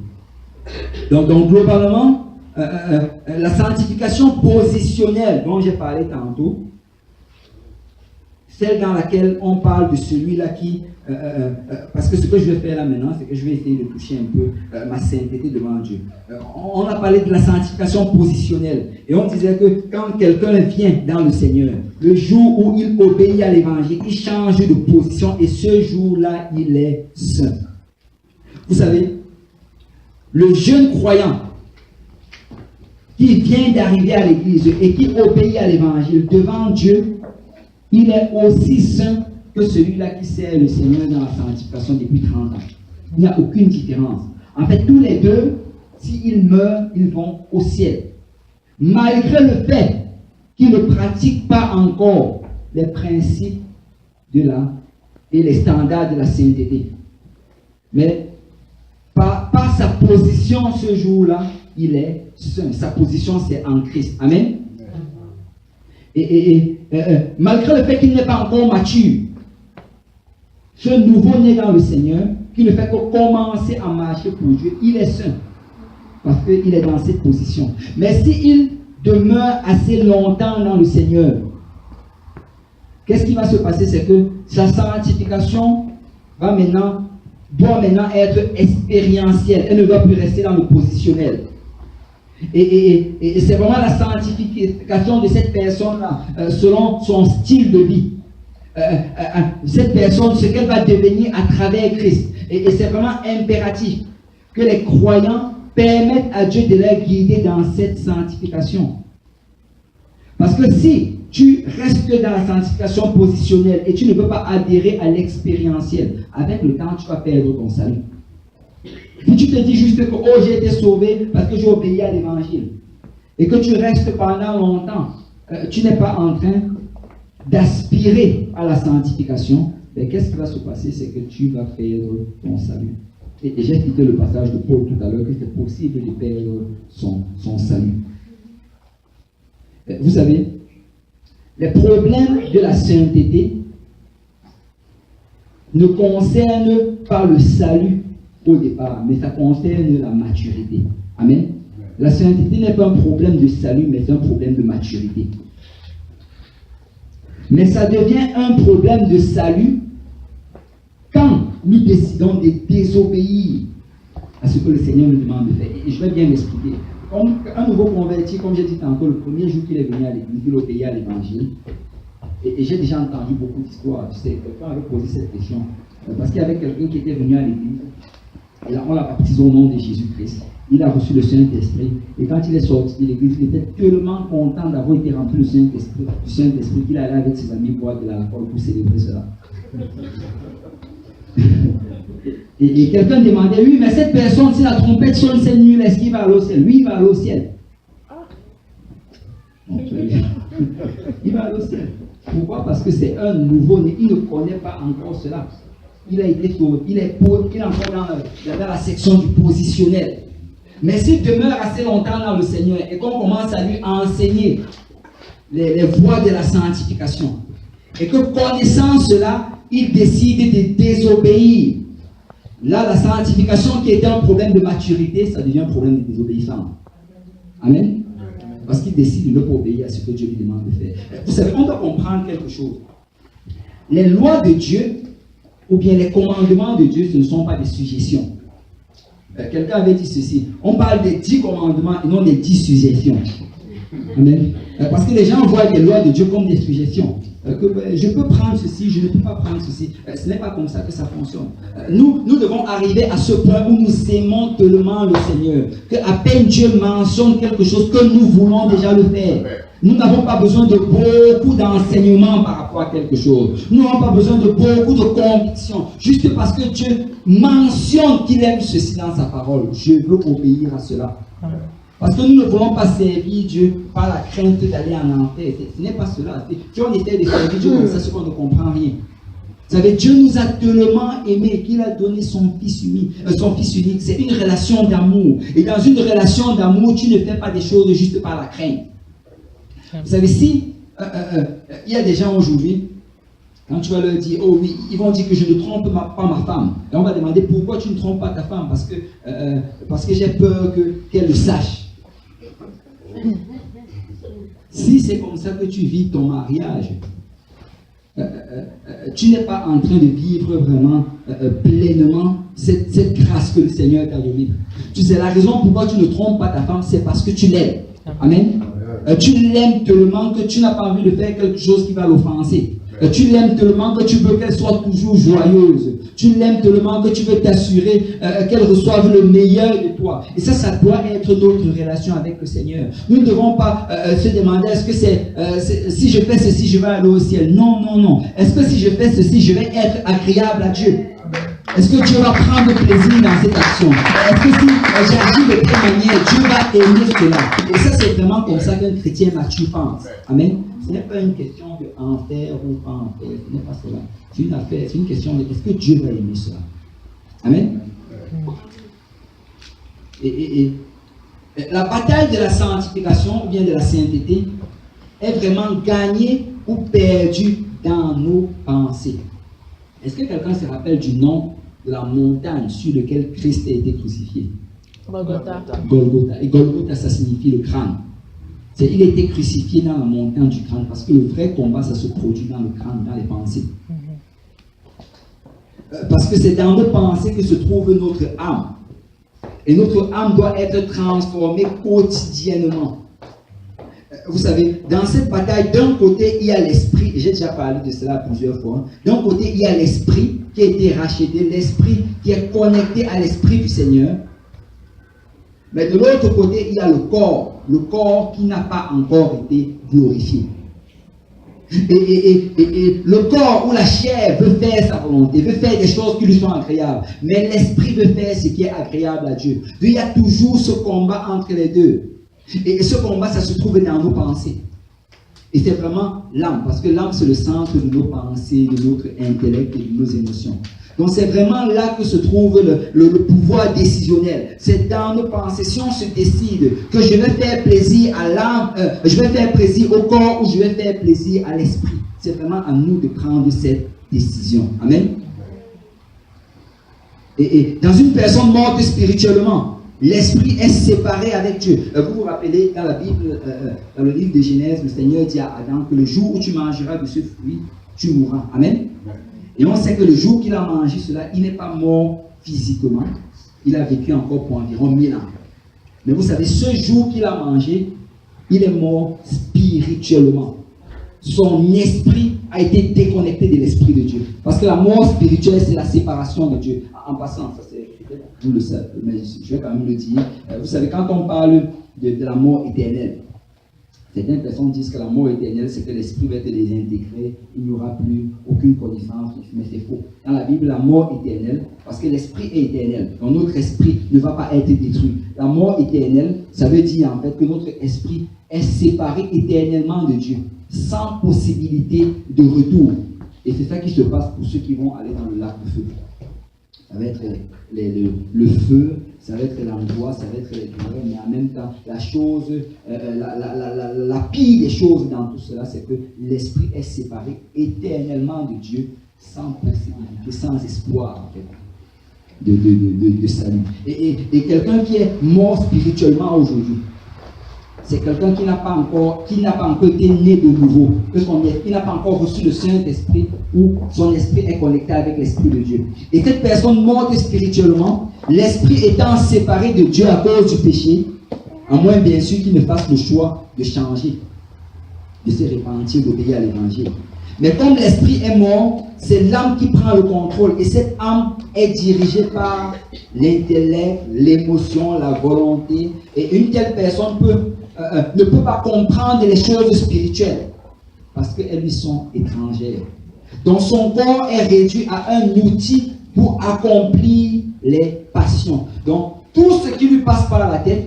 Donc globalement, la sanctification positionnelle dont j'ai parlé tantôt, celle dans laquelle on parle de celui-là qui... parce que ce que je vais faire là maintenant, c'est que je vais essayer de toucher un peu ma sainteté devant Dieu. On a parlé de la sanctification positionnelle. Et on disait que quand quelqu'un vient dans le Seigneur, le jour où il obéit à l'évangile, il change de position et ce jour-là, il est saint. Vous savez, le jeune croyant qui vient d'arriver à l'église et qui obéit à l'évangile devant Dieu, il est aussi saint que celui-là qui sert le Seigneur dans la sanctification depuis 30 ans. Il n'y a aucune différence. En fait, tous les deux, s'ils meurent, ils vont au ciel. Malgré le fait qu'ils ne pratiquent pas encore les principes et les standards de la sainteté. Mais par sa position ce jour-là, il est saint. Sa position, c'est en Christ. Amen. Malgré le fait qu'il n'est pas encore mature, ce nouveau-né dans le Seigneur, qui ne fait que commencer à marcher pour Dieu, il est saint. Parce qu'il est dans cette position. Mais s'il demeure assez longtemps dans le Seigneur, qu'est-ce qui va se passer? C'est que sa sanctification doit maintenant être expérientielle. Elle ne doit plus rester dans le positionnel. Et c'est vraiment la sanctification de cette personne-là, selon son style de vie. Cette personne, ce qu'elle va devenir à travers Christ. Et c'est vraiment impératif que les croyants permettent à Dieu de les guider dans cette sanctification. Parce que si tu restes dans la sanctification positionnelle et tu ne peux pas adhérer à l'expérientiel, avec le temps, tu vas perdre ton salut. Si tu te dis juste que oh, j'ai été sauvé parce que j'ai obéi à l'évangile, et que tu restes pendant longtemps, tu n'es pas en train d'aspirer à la sanctification, mais qu'est-ce qui va se passer? C'est que tu vas perdre ton salut. Et j'ai cité le passage de Paul tout à l'heure, que c'est possible de perdre son salut. Vous savez, les problèmes de la sainteté ne concernent pas le salut au départ, mais ça concerne la maturité. Amen. La sainteté n'est pas un problème de salut, mais c'est un problème de maturité. Mais ça devient un problème de salut quand nous décidons de désobéir à ce que le Seigneur nous demande de faire. Et je vais bien m'expliquer. Comme un nouveau converti, comme j'ai dit tantôt, le premier jour qu'il est venu à l'église, il obéit à l'évangile. Et j'ai déjà entendu beaucoup d'histoires. Tu sais, quelqu'un avait posé cette question. Parce qu'il y avait quelqu'un qui était venu à l'église. Et là, on l'a baptisé au nom de Jésus-Christ. Il a reçu le Saint-Esprit. Et quand il est sorti de l'église, il était tellement content d'avoir été rempli du Saint-Esprit qu'il allait avec ses amis boire de l'alcool pour célébrer cela. Et quelqu'un demandait, oui, mais cette personne, si la trompette sonne, c'est nul, est-ce qu'il va aller au ciel? Oui, il va aller au ciel. Il va aller au ciel. Pourquoi? Parce que c'est un nouveau-né. Il ne connaît pas encore cela. Il a été sauvé. Il est encore dans la section du positionnel. Mais s'il demeure assez longtemps dans le Seigneur et qu'on commence à lui enseigner les voies de la sanctification, et que connaissant cela, il décide de désobéir, là, la sanctification qui était un problème de maturité, ça devient un problème de désobéissance. Amen. Parce qu'il décide de ne pas obéir à ce que Dieu lui demande de faire. Vous savez, on doit comprendre quelque chose. Les lois de Dieu, ou bien les commandements de Dieu, ce ne sont pas des suggestions. Quelqu'un avait dit ceci. On parle des 10 commandements et non des 10 suggestions. Amen. Parce que les gens voient les lois de Dieu comme des suggestions. Je peux prendre ceci, je ne peux pas prendre ceci. Ce n'est pas comme ça que ça fonctionne. Nous devons arriver à ce point où nous aimons tellement le Seigneur qu'à peine Dieu mentionne quelque chose que nous voulons déjà le faire. Nous n'avons pas besoin de beaucoup d'enseignements par rapport à quelque chose. Nous n'avons pas besoin de beaucoup de convictions. Juste parce que Dieu mentionne qu'il aime ceci dans sa parole. Je veux obéir à cela. Parce que nous ne voulons pas servir Dieu par la crainte d'aller en enfer. Ce n'est pas cela. Quand on essaie de servir Dieu comme ça, c'est qu'on ne comprend rien. Vous savez, Dieu nous a tellement aimés qu'il a donné son Fils unique. C'est une relation d'amour. Et dans une relation d'amour, tu ne fais pas des choses juste par la crainte. Vous savez, si il y a des gens aujourd'hui, quand tu vas leur dire, oh oui, ils vont dire que je ne trompe pas ma femme. Et on va demander pourquoi tu ne trompes pas ta femme. Parce que j'ai peur qu'elle le sache. Si c'est comme ça que tu vis ton mariage, tu n'es pas en train de vivre vraiment pleinement cette grâce que le Seigneur t'a donnée. Tu sais, la raison pourquoi tu ne trompes pas ta femme, c'est parce que tu l'aimes. Amen. Tu l'aimes tellement que tu n'as pas envie de faire quelque chose qui va l'offenser. Tu l'aimes tellement que tu veux qu'elle soit toujours joyeuse. Tu l'aimes tellement que tu veux t'assurer qu'elle reçoive le meilleur de toi. Et ça doit être notre relation avec le Seigneur. Nous ne devons pas se demander est-ce que si je fais ceci, je vais aller au ciel. Non, non, non. Est-ce que si je fais ceci, je vais être agréable à Dieu? Est-ce que Dieu va prendre plaisir dans cette action? Est-ce que si j'agis de telle manière, Dieu va aimer cela? Et ça, c'est vraiment comme ça qu'un chrétien mature pense. Amen. Ce n'est pas une question de en faire ou pas en faire. Ce n'est pas cela. C'est une affaire, c'est une question de est-ce que Dieu va aimer cela? Amen. Et la bataille de la sanctification ou bien de la sainteté est vraiment gagnée ou perdue dans nos pensées. Est-ce que quelqu'un se rappelle du nom de la montagne sur laquelle Christ a été crucifié? Golgotha. Golgotha. Et Golgotha, ça signifie le crâne. Il a été crucifié dans la montagne du crâne parce que le vrai combat, ça se produit dans le crâne, dans les pensées. Parce que c'est dans nos pensées que se trouve notre âme. Et notre âme doit être transformée quotidiennement. Vous savez, dans cette bataille, d'un côté, il y a l'esprit, et j'ai déjà parlé de cela plusieurs fois. D'un côté, il y a l'esprit qui a été racheté, l'esprit qui est connecté à l'esprit du Seigneur. Mais de l'autre côté, il y a le corps qui n'a pas encore été glorifié. Et le corps ou la chair veut faire sa volonté, veut faire des choses qui lui sont agréables. Mais l'esprit veut faire ce qui est agréable à Dieu. Donc, il y a toujours ce combat entre les deux. Et ce combat, ça se trouve dans nos pensées. Et c'est vraiment l'âme, parce que l'âme, c'est le centre de nos pensées, de notre intellect et de nos émotions. Donc c'est vraiment là que se trouve le pouvoir décisionnel. C'est dans nos pensées. Si on se décide que je vais faire plaisir à l'âme, je vais faire plaisir au corps ou je vais faire plaisir à l'esprit. C'est vraiment à nous de prendre cette décision. Amen. Et dans une personne morte spirituellement, l'esprit est séparé avec Dieu. Vous vous rappelez, dans la Bible, dans le livre de Genèse, le Seigneur dit à Adam que le jour où tu mangeras de ce fruit, tu mourras. Amen. Et on sait que le jour qu'il a mangé cela, il n'est pas mort physiquement. Il a vécu encore pour environ 1000 ans. Mais vous savez, ce jour qu'il a mangé, il est mort spirituellement. Son esprit a été déconnecté de l'esprit de Dieu. Parce que la mort spirituelle, c'est la séparation de Dieu. En passant, ça c'est, vous le savez, mais je vais quand même le dire. Vous savez, quand on parle de la mort éternelle, Certaines personnes disent que la mort éternelle, c'est que l'esprit va être désintégré, il n'y aura plus aucune connaissance, mais c'est faux. Dans la Bible, la mort éternelle, parce que l'esprit est éternel, donc notre esprit ne va pas être détruit. La mort éternelle, ça veut dire en fait que notre esprit est séparé éternellement de Dieu, sans possibilité de retour. Et c'est ça qui se passe pour ceux qui vont aller dans le lac de feu. Ça va être le feu, ça va être l'angoisse, ça va être les douleurs, mais en même temps, la chose, la pire des choses dans tout cela, c'est que l'esprit est séparé éternellement de Dieu, sans possibilité, sans espoir, en fait, de salut. Et quelqu'un qui est mort spirituellement aujourd'hui, c'est quelqu'un qui n'a pas encore été né de nouveau, qui n'a pas encore reçu le Saint-Esprit, où son esprit est connecté avec l'Esprit de Dieu. Et cette personne morte spirituellement, l'esprit étant séparé de Dieu à cause du péché, à moins bien sûr qu'il ne fasse le choix de changer, de se repentir, d'obéir à l'évangile. Mais comme l'esprit est mort, c'est l'âme qui prend le contrôle. Et cette âme est dirigée par l'intellect, l'émotion, la volonté. Et une telle personne ne peut pas comprendre les choses spirituelles parce qu'elles lui sont étrangères. Donc son corps est réduit à un outil pour accomplir les passions. Donc tout ce qui lui passe par la tête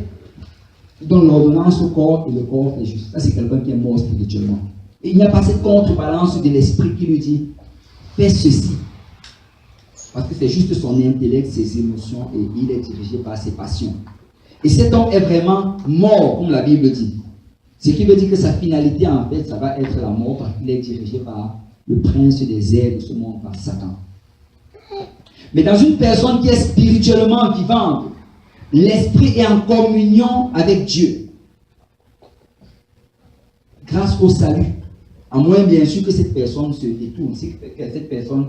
donne l'ordonnance au corps et le corps fait juste. Ça, c'est quelqu'un qui est mort spirituellement. Et il n'y a pas cette contrebalance de l'esprit qui lui dit fais ceci. Parce que c'est juste son intellect, ses émotions, et il est dirigé par ses passions. Et cet homme est vraiment mort, comme la Bible dit. Ce qui veut dire que sa finalité, en fait, ça va être la mort, parce qu'il est dirigé par le prince des airs de ce monde, par Satan. Mais dans une personne qui est spirituellement vivante, l'esprit est en communion avec Dieu. Grâce au salut. À moins bien sûr que cette personne se détourne. Si cette personne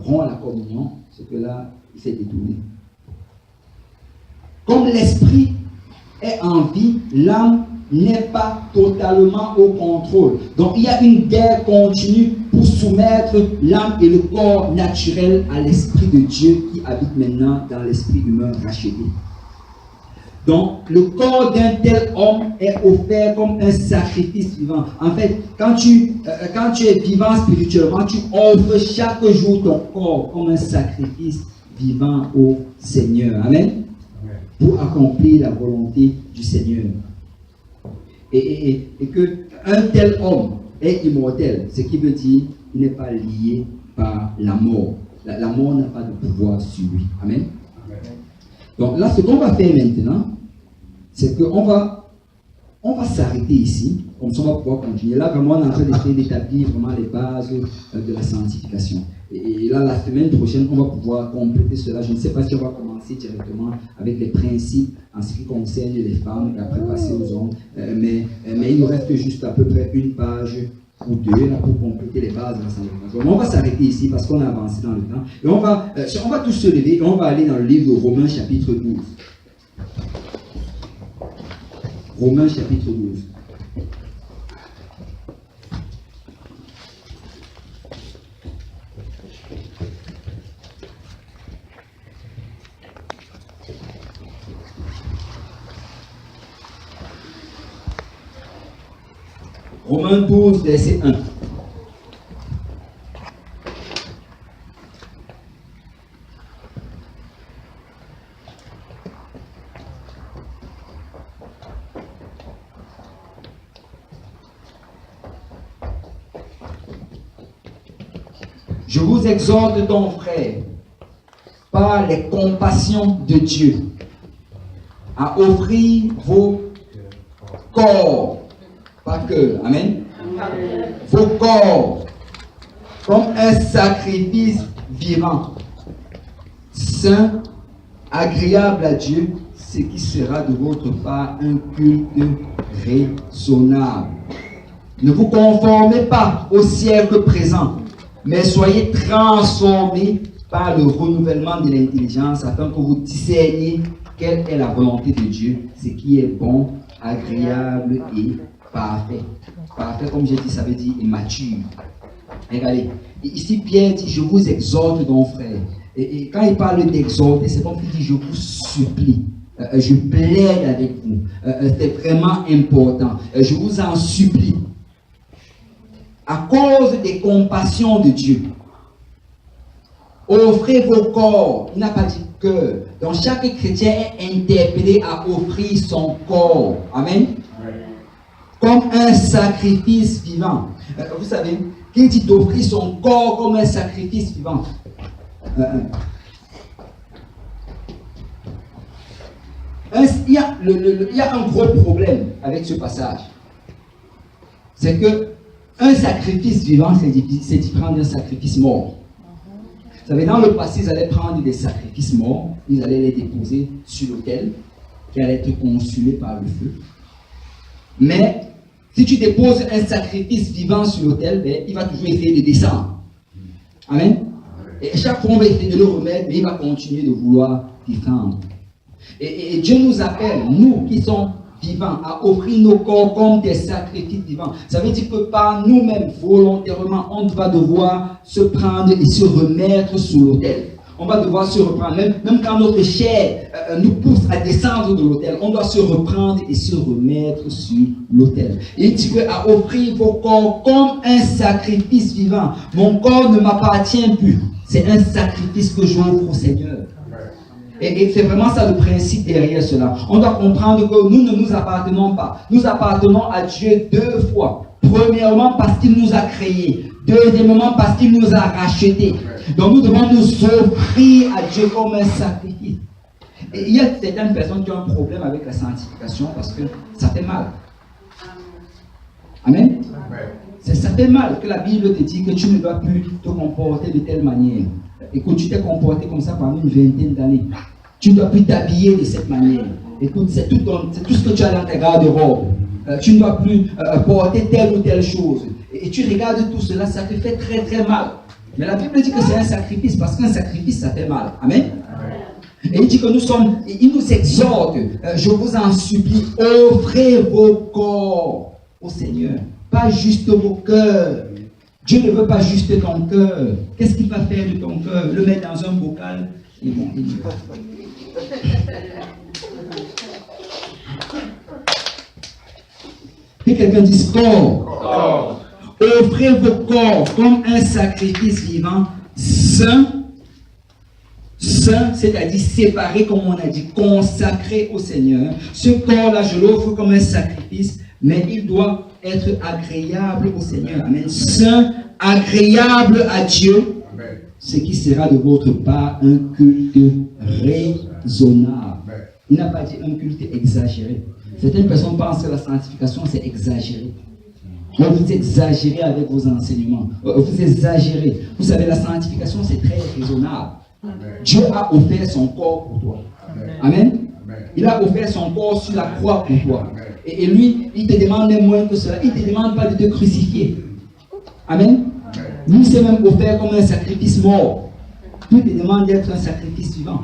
rompt la communion, c'est que là, il s'est détourné. Comme l'esprit est en vie, l'âme n'est pas totalement au contrôle. Donc il y a une guerre continue pour soumettre l'âme et le corps naturel à l'esprit de Dieu qui habite maintenant dans l'esprit humain racheté. Donc le corps d'un tel homme est offert comme un sacrifice vivant. En fait, quand tu es vivant spirituellement, tu offres chaque jour ton corps comme un sacrifice vivant au Seigneur. Amen. Pour accomplir la volonté du Seigneur. Et que un tel homme est immortel, ce qui veut dire qu'il n'est pas lié par la mort. La mort n'a pas de pouvoir sur lui. Amen. Donc là, ce qu'on va faire maintenant, c'est qu'on va s'arrêter ici, comme ça on va pouvoir continuer. Là, vraiment, on est en train d'essayer d'établir vraiment les bases de la sanctification. Et là, la semaine prochaine, on va pouvoir compléter cela. Je ne sais pas si on va commencer directement avec les principes en ce qui concerne les femmes et après passer aux hommes. Mais il nous reste juste à peu près une page ou deux là, pour compléter les bases de la sanctification. Donc, on va s'arrêter ici parce qu'on a avancé dans le temps. Et on va tous se lever et on va aller dans le livre de Romains chapitre 12. Romains chapitre 12. Romains 12, verset 1. Je vous exhorte donc, frères, par les compassions de Dieu, à offrir vos corps, pas que, amen, vos corps, comme un sacrifice vivant, saint, agréable à Dieu, ce qui sera de votre part un culte raisonnable. Ne vous conformez pas au siècle présent, mais soyez transformés par le renouvellement de l'intelligence afin que vous discerniez quelle est la volonté de Dieu, ce qui est bon, agréable et parfait. Parfait, comme j'ai dit, ça veut dire mature. Regardez, ici Pierre dit, je vous exhorte donc frères. Et quand il parle d'exhorter, c'est comme il dit, je vous supplie. Je plaide avec vous. C'est vraiment important. Je vous en supplie. À cause des compassions de Dieu, offrez vos corps. Il n'a pas dit cœur. Donc chaque chrétien est interpellé à offrir son corps. Amen. Comme un sacrifice vivant. Vous savez, qu'il dit d'offrir son corps comme un sacrifice vivant. Il y a un gros problème avec ce passage. C'est que un sacrifice vivant, c'est différent d'un sacrifice mort. Vous savez, dans le passé, ils allaient prendre des sacrifices morts, ils allaient les déposer sur l'autel, qui allait être consumé par le feu. Mais, si tu déposes un sacrifice vivant sur l'autel, ben, il va toujours essayer de descendre. Amen. Et chaque fois, on va essayer de le remettre, mais il va continuer de vouloir descendre. Et Dieu nous appelle, nous qui sommes vivants, à offrir nos corps comme des sacrifices vivants. Ça veut dire que par nous-mêmes, volontairement, on va devoir se prendre et se remettre sur l'autel. On va devoir se reprendre. Même quand notre chair nous pousse à descendre de l'autel, on doit se reprendre et se remettre sur l'autel. Il dit à offrir vos corps comme un sacrifice vivant. Mon corps ne m'appartient plus. C'est un sacrifice que j'offre au Seigneur. Et c'est vraiment ça le principe derrière cela. On doit comprendre que nous ne nous appartenons pas. Nous appartenons à Dieu deux fois. Premièrement, parce qu'il nous a créés. Deuxièmement, parce qu'il nous a rachetés. Donc nous devons nous offrir à Dieu comme un sacrifice. Et il y a certaines personnes qui ont un problème avec la sanctification parce que ça fait mal. Amen. Ça fait mal que la Bible te dit que tu ne dois plus te comporter de telle manière. Écoute, tu t'es comporté comme ça pendant une vingtaine d'années. Tu ne dois plus t'habiller de cette manière. Écoute, c'est tout ce que tu as dans ta garde-robe. Tu ne dois plus porter telle ou telle chose. Et tu regardes tout cela, ça te fait très très mal. Mais la Bible dit que c'est un sacrifice, parce qu'un sacrifice, ça fait mal. Amen. Et il dit que il nous exhorte, je vous en supplie, offrez vos corps au Seigneur. Pas juste vos cœurs. Dieu ne veut pas juste ton cœur. Qu'est-ce qu'il va faire de ton cœur? Le mettre dans un bocal et bon, il va. Que quelqu'un dise corps. Offrez vos corps comme un sacrifice vivant, saint, c'est-à-dire séparé, comme on a dit, consacré au Seigneur. Ce corps-là, je l'offre comme un sacrifice, mais il doit être agréable au Seigneur. Amen. Saint, agréable à Dieu, ce qui sera de votre part un culte raisonnable. Il n'a pas dit un culte exagéré. Certaines personnes pensent que la sanctification, c'est exagéré. Vous exagérez avec vos enseignements. Vous exagérez. Vous savez, la sanctification, c'est très raisonnable. Dieu a offert son corps pour toi. Amen. Il a offert son corps sur la croix pour toi. Et lui, il te demande moins que cela. Il ne te demande pas de te crucifier. Amen. Lui s'est même offert comme un sacrifice mort. Il te demande d'être un sacrifice vivant.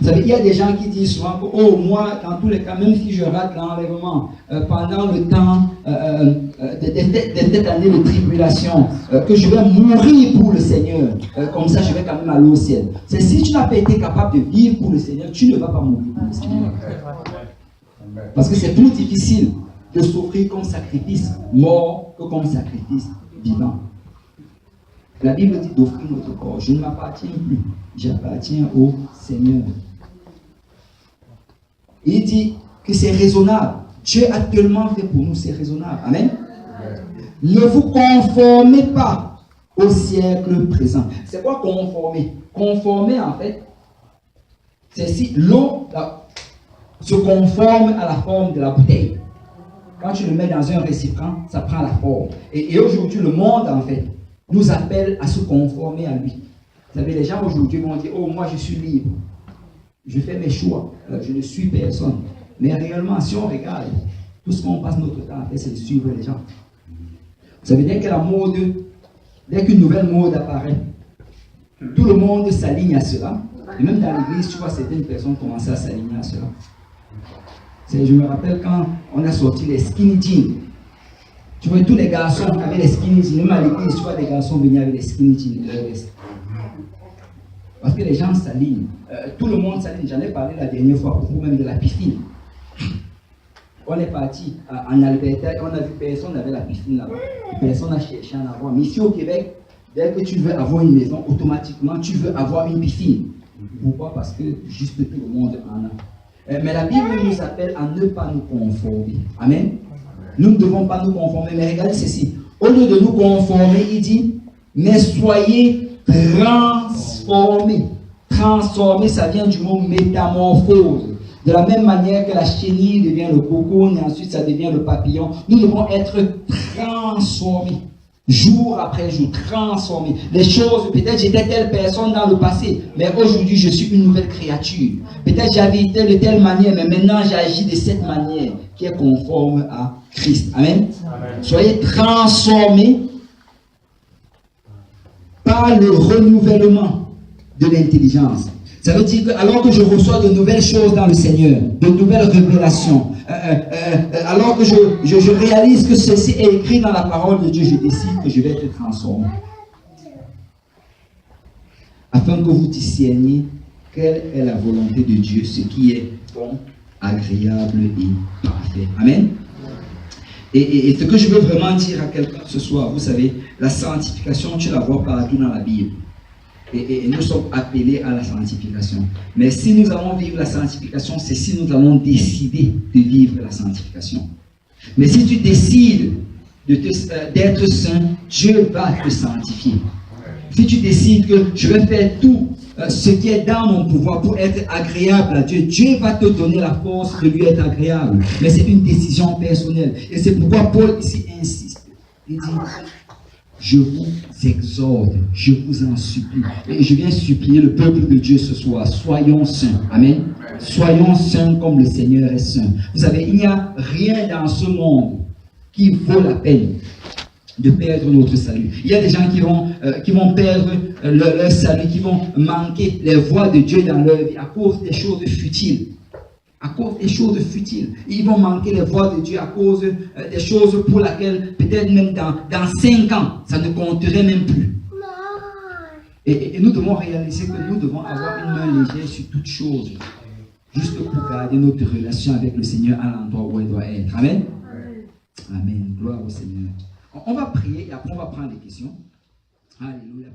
Vous savez, il y a des gens qui disent souvent que, oh, moi, dans tous les cas, même si je rate l'enlèvement, pendant le temps de cette année de tribulation, que je vais mourir pour le Seigneur, comme ça je vais quand même aller au ciel. C'est si tu n'as pas été capable de vivre pour le Seigneur, tu ne vas pas mourir pour le Seigneur. Parce que c'est plus difficile de s'offrir comme sacrifice mort que comme sacrifice vivant. La Bible dit d'offrir notre corps. Je ne m'appartiens plus. J'appartiens au Seigneur. Il dit que c'est raisonnable. Dieu a tellement fait pour nous, c'est raisonnable. Amen. Ne vous conformez pas au siècle présent. C'est quoi conformer? Conformer, en fait, c'est si l'eau se conforme à la forme de la bouteille. Quand tu le mets dans un récipient, ça prend la forme. Et aujourd'hui, le monde, en fait, nous appelle à se conformer à lui. Vous savez, les gens aujourd'hui vont dire, oh, moi je suis libre. Je fais mes choix. Je ne suis personne. Mais réellement, si on regarde, tout ce qu'on passe notre temps à faire, c'est de suivre les gens. Vous savez, dès qu'une nouvelle mode apparaît, tout le monde s'aligne à cela. Et même dans l'église, tu vois, certaines personnes commencent à s'aligner à cela. Je me rappelle quand on a sorti les skinny jeans. Tu vois, tous les garçons avaient les skinny jeans. Même à l'église, tu vois, les garçons venaient avec les skinny jeans. Parce que les gens s'alignent. Tout le monde s'aligne. J'en ai parlé la dernière fois, pour vous même de la piscine. On est parti en Alberta et on a vu personne n'avait la piscine là-bas. Personne n'a cherché à en avoir. Mais ici au Québec, dès que tu veux avoir une maison, automatiquement tu veux avoir une piscine. Pourquoi? Parce que juste tout le monde en a. Mais la Bible nous appelle à ne pas nous conformer. Amen. Nous ne devons pas nous conformer. Mais regardez ceci. Au lieu de nous conformer, il dit, mais soyez transformés. Transformés, ça vient du mot métamorphose. De la même manière que la chenille devient le cocoon et ensuite ça devient le papillon, nous devons être transformés. Jour après jour, transformés. Les choses, peut-être j'étais telle personne dans le passé, mais aujourd'hui je suis une nouvelle créature. Peut-être j'avais été de telle manière, mais maintenant j'agis de cette manière qui est conforme à Christ. Amen. Amen. Soyez transformés par le renouvellement de l'intelligence. Ça veut dire que alors que je reçois de nouvelles choses dans le Seigneur, de nouvelles révélations, alors que je réalise que ceci est écrit dans la parole de Dieu, je décide que je vais être transformé. Afin que vous discerniez quelle est la volonté de Dieu, ce qui est bon, agréable et parfait. Amen. Et ce que je veux vraiment dire à quelqu'un ce soir, vous savez, la sanctification, tu la vois partout dans la Bible. Et nous sommes appelés à la sanctification. Mais si nous allons vivre la sanctification, c'est si nous allons décider de vivre la sanctification. Mais si tu décides d'être saint, Dieu va te sanctifier. Si tu décides que je vais faire tout ce qui est dans mon pouvoir pour être agréable à Dieu, Dieu va te donner la force de lui être agréable. Mais c'est une décision personnelle. Et c'est pourquoi Paul ici insiste. Il dit, je vous exhorte, je vous en supplie. Et je viens supplier le peuple de Dieu ce soir. Soyons saints. Amen. Soyons saints comme le Seigneur est saint. Vous savez, il n'y a rien dans ce monde qui vaut la peine de perdre notre salut. Il y a des gens qui vont perdre leur salut, qui vont manquer les voies de Dieu dans leur vie à cause des choses futiles. À cause des choses futiles. Ils vont manquer les voies de Dieu à cause des choses pour lesquelles, peut-être même dans 5 ans, ça ne compterait même plus. Et nous devons réaliser que nous devons avoir une main légère sur toutes choses, juste pour garder notre relation avec le Seigneur à l'endroit où elle doit être. Amen. Amen. Gloire au Seigneur. On va prier et après on va prendre les questions. Alléluia.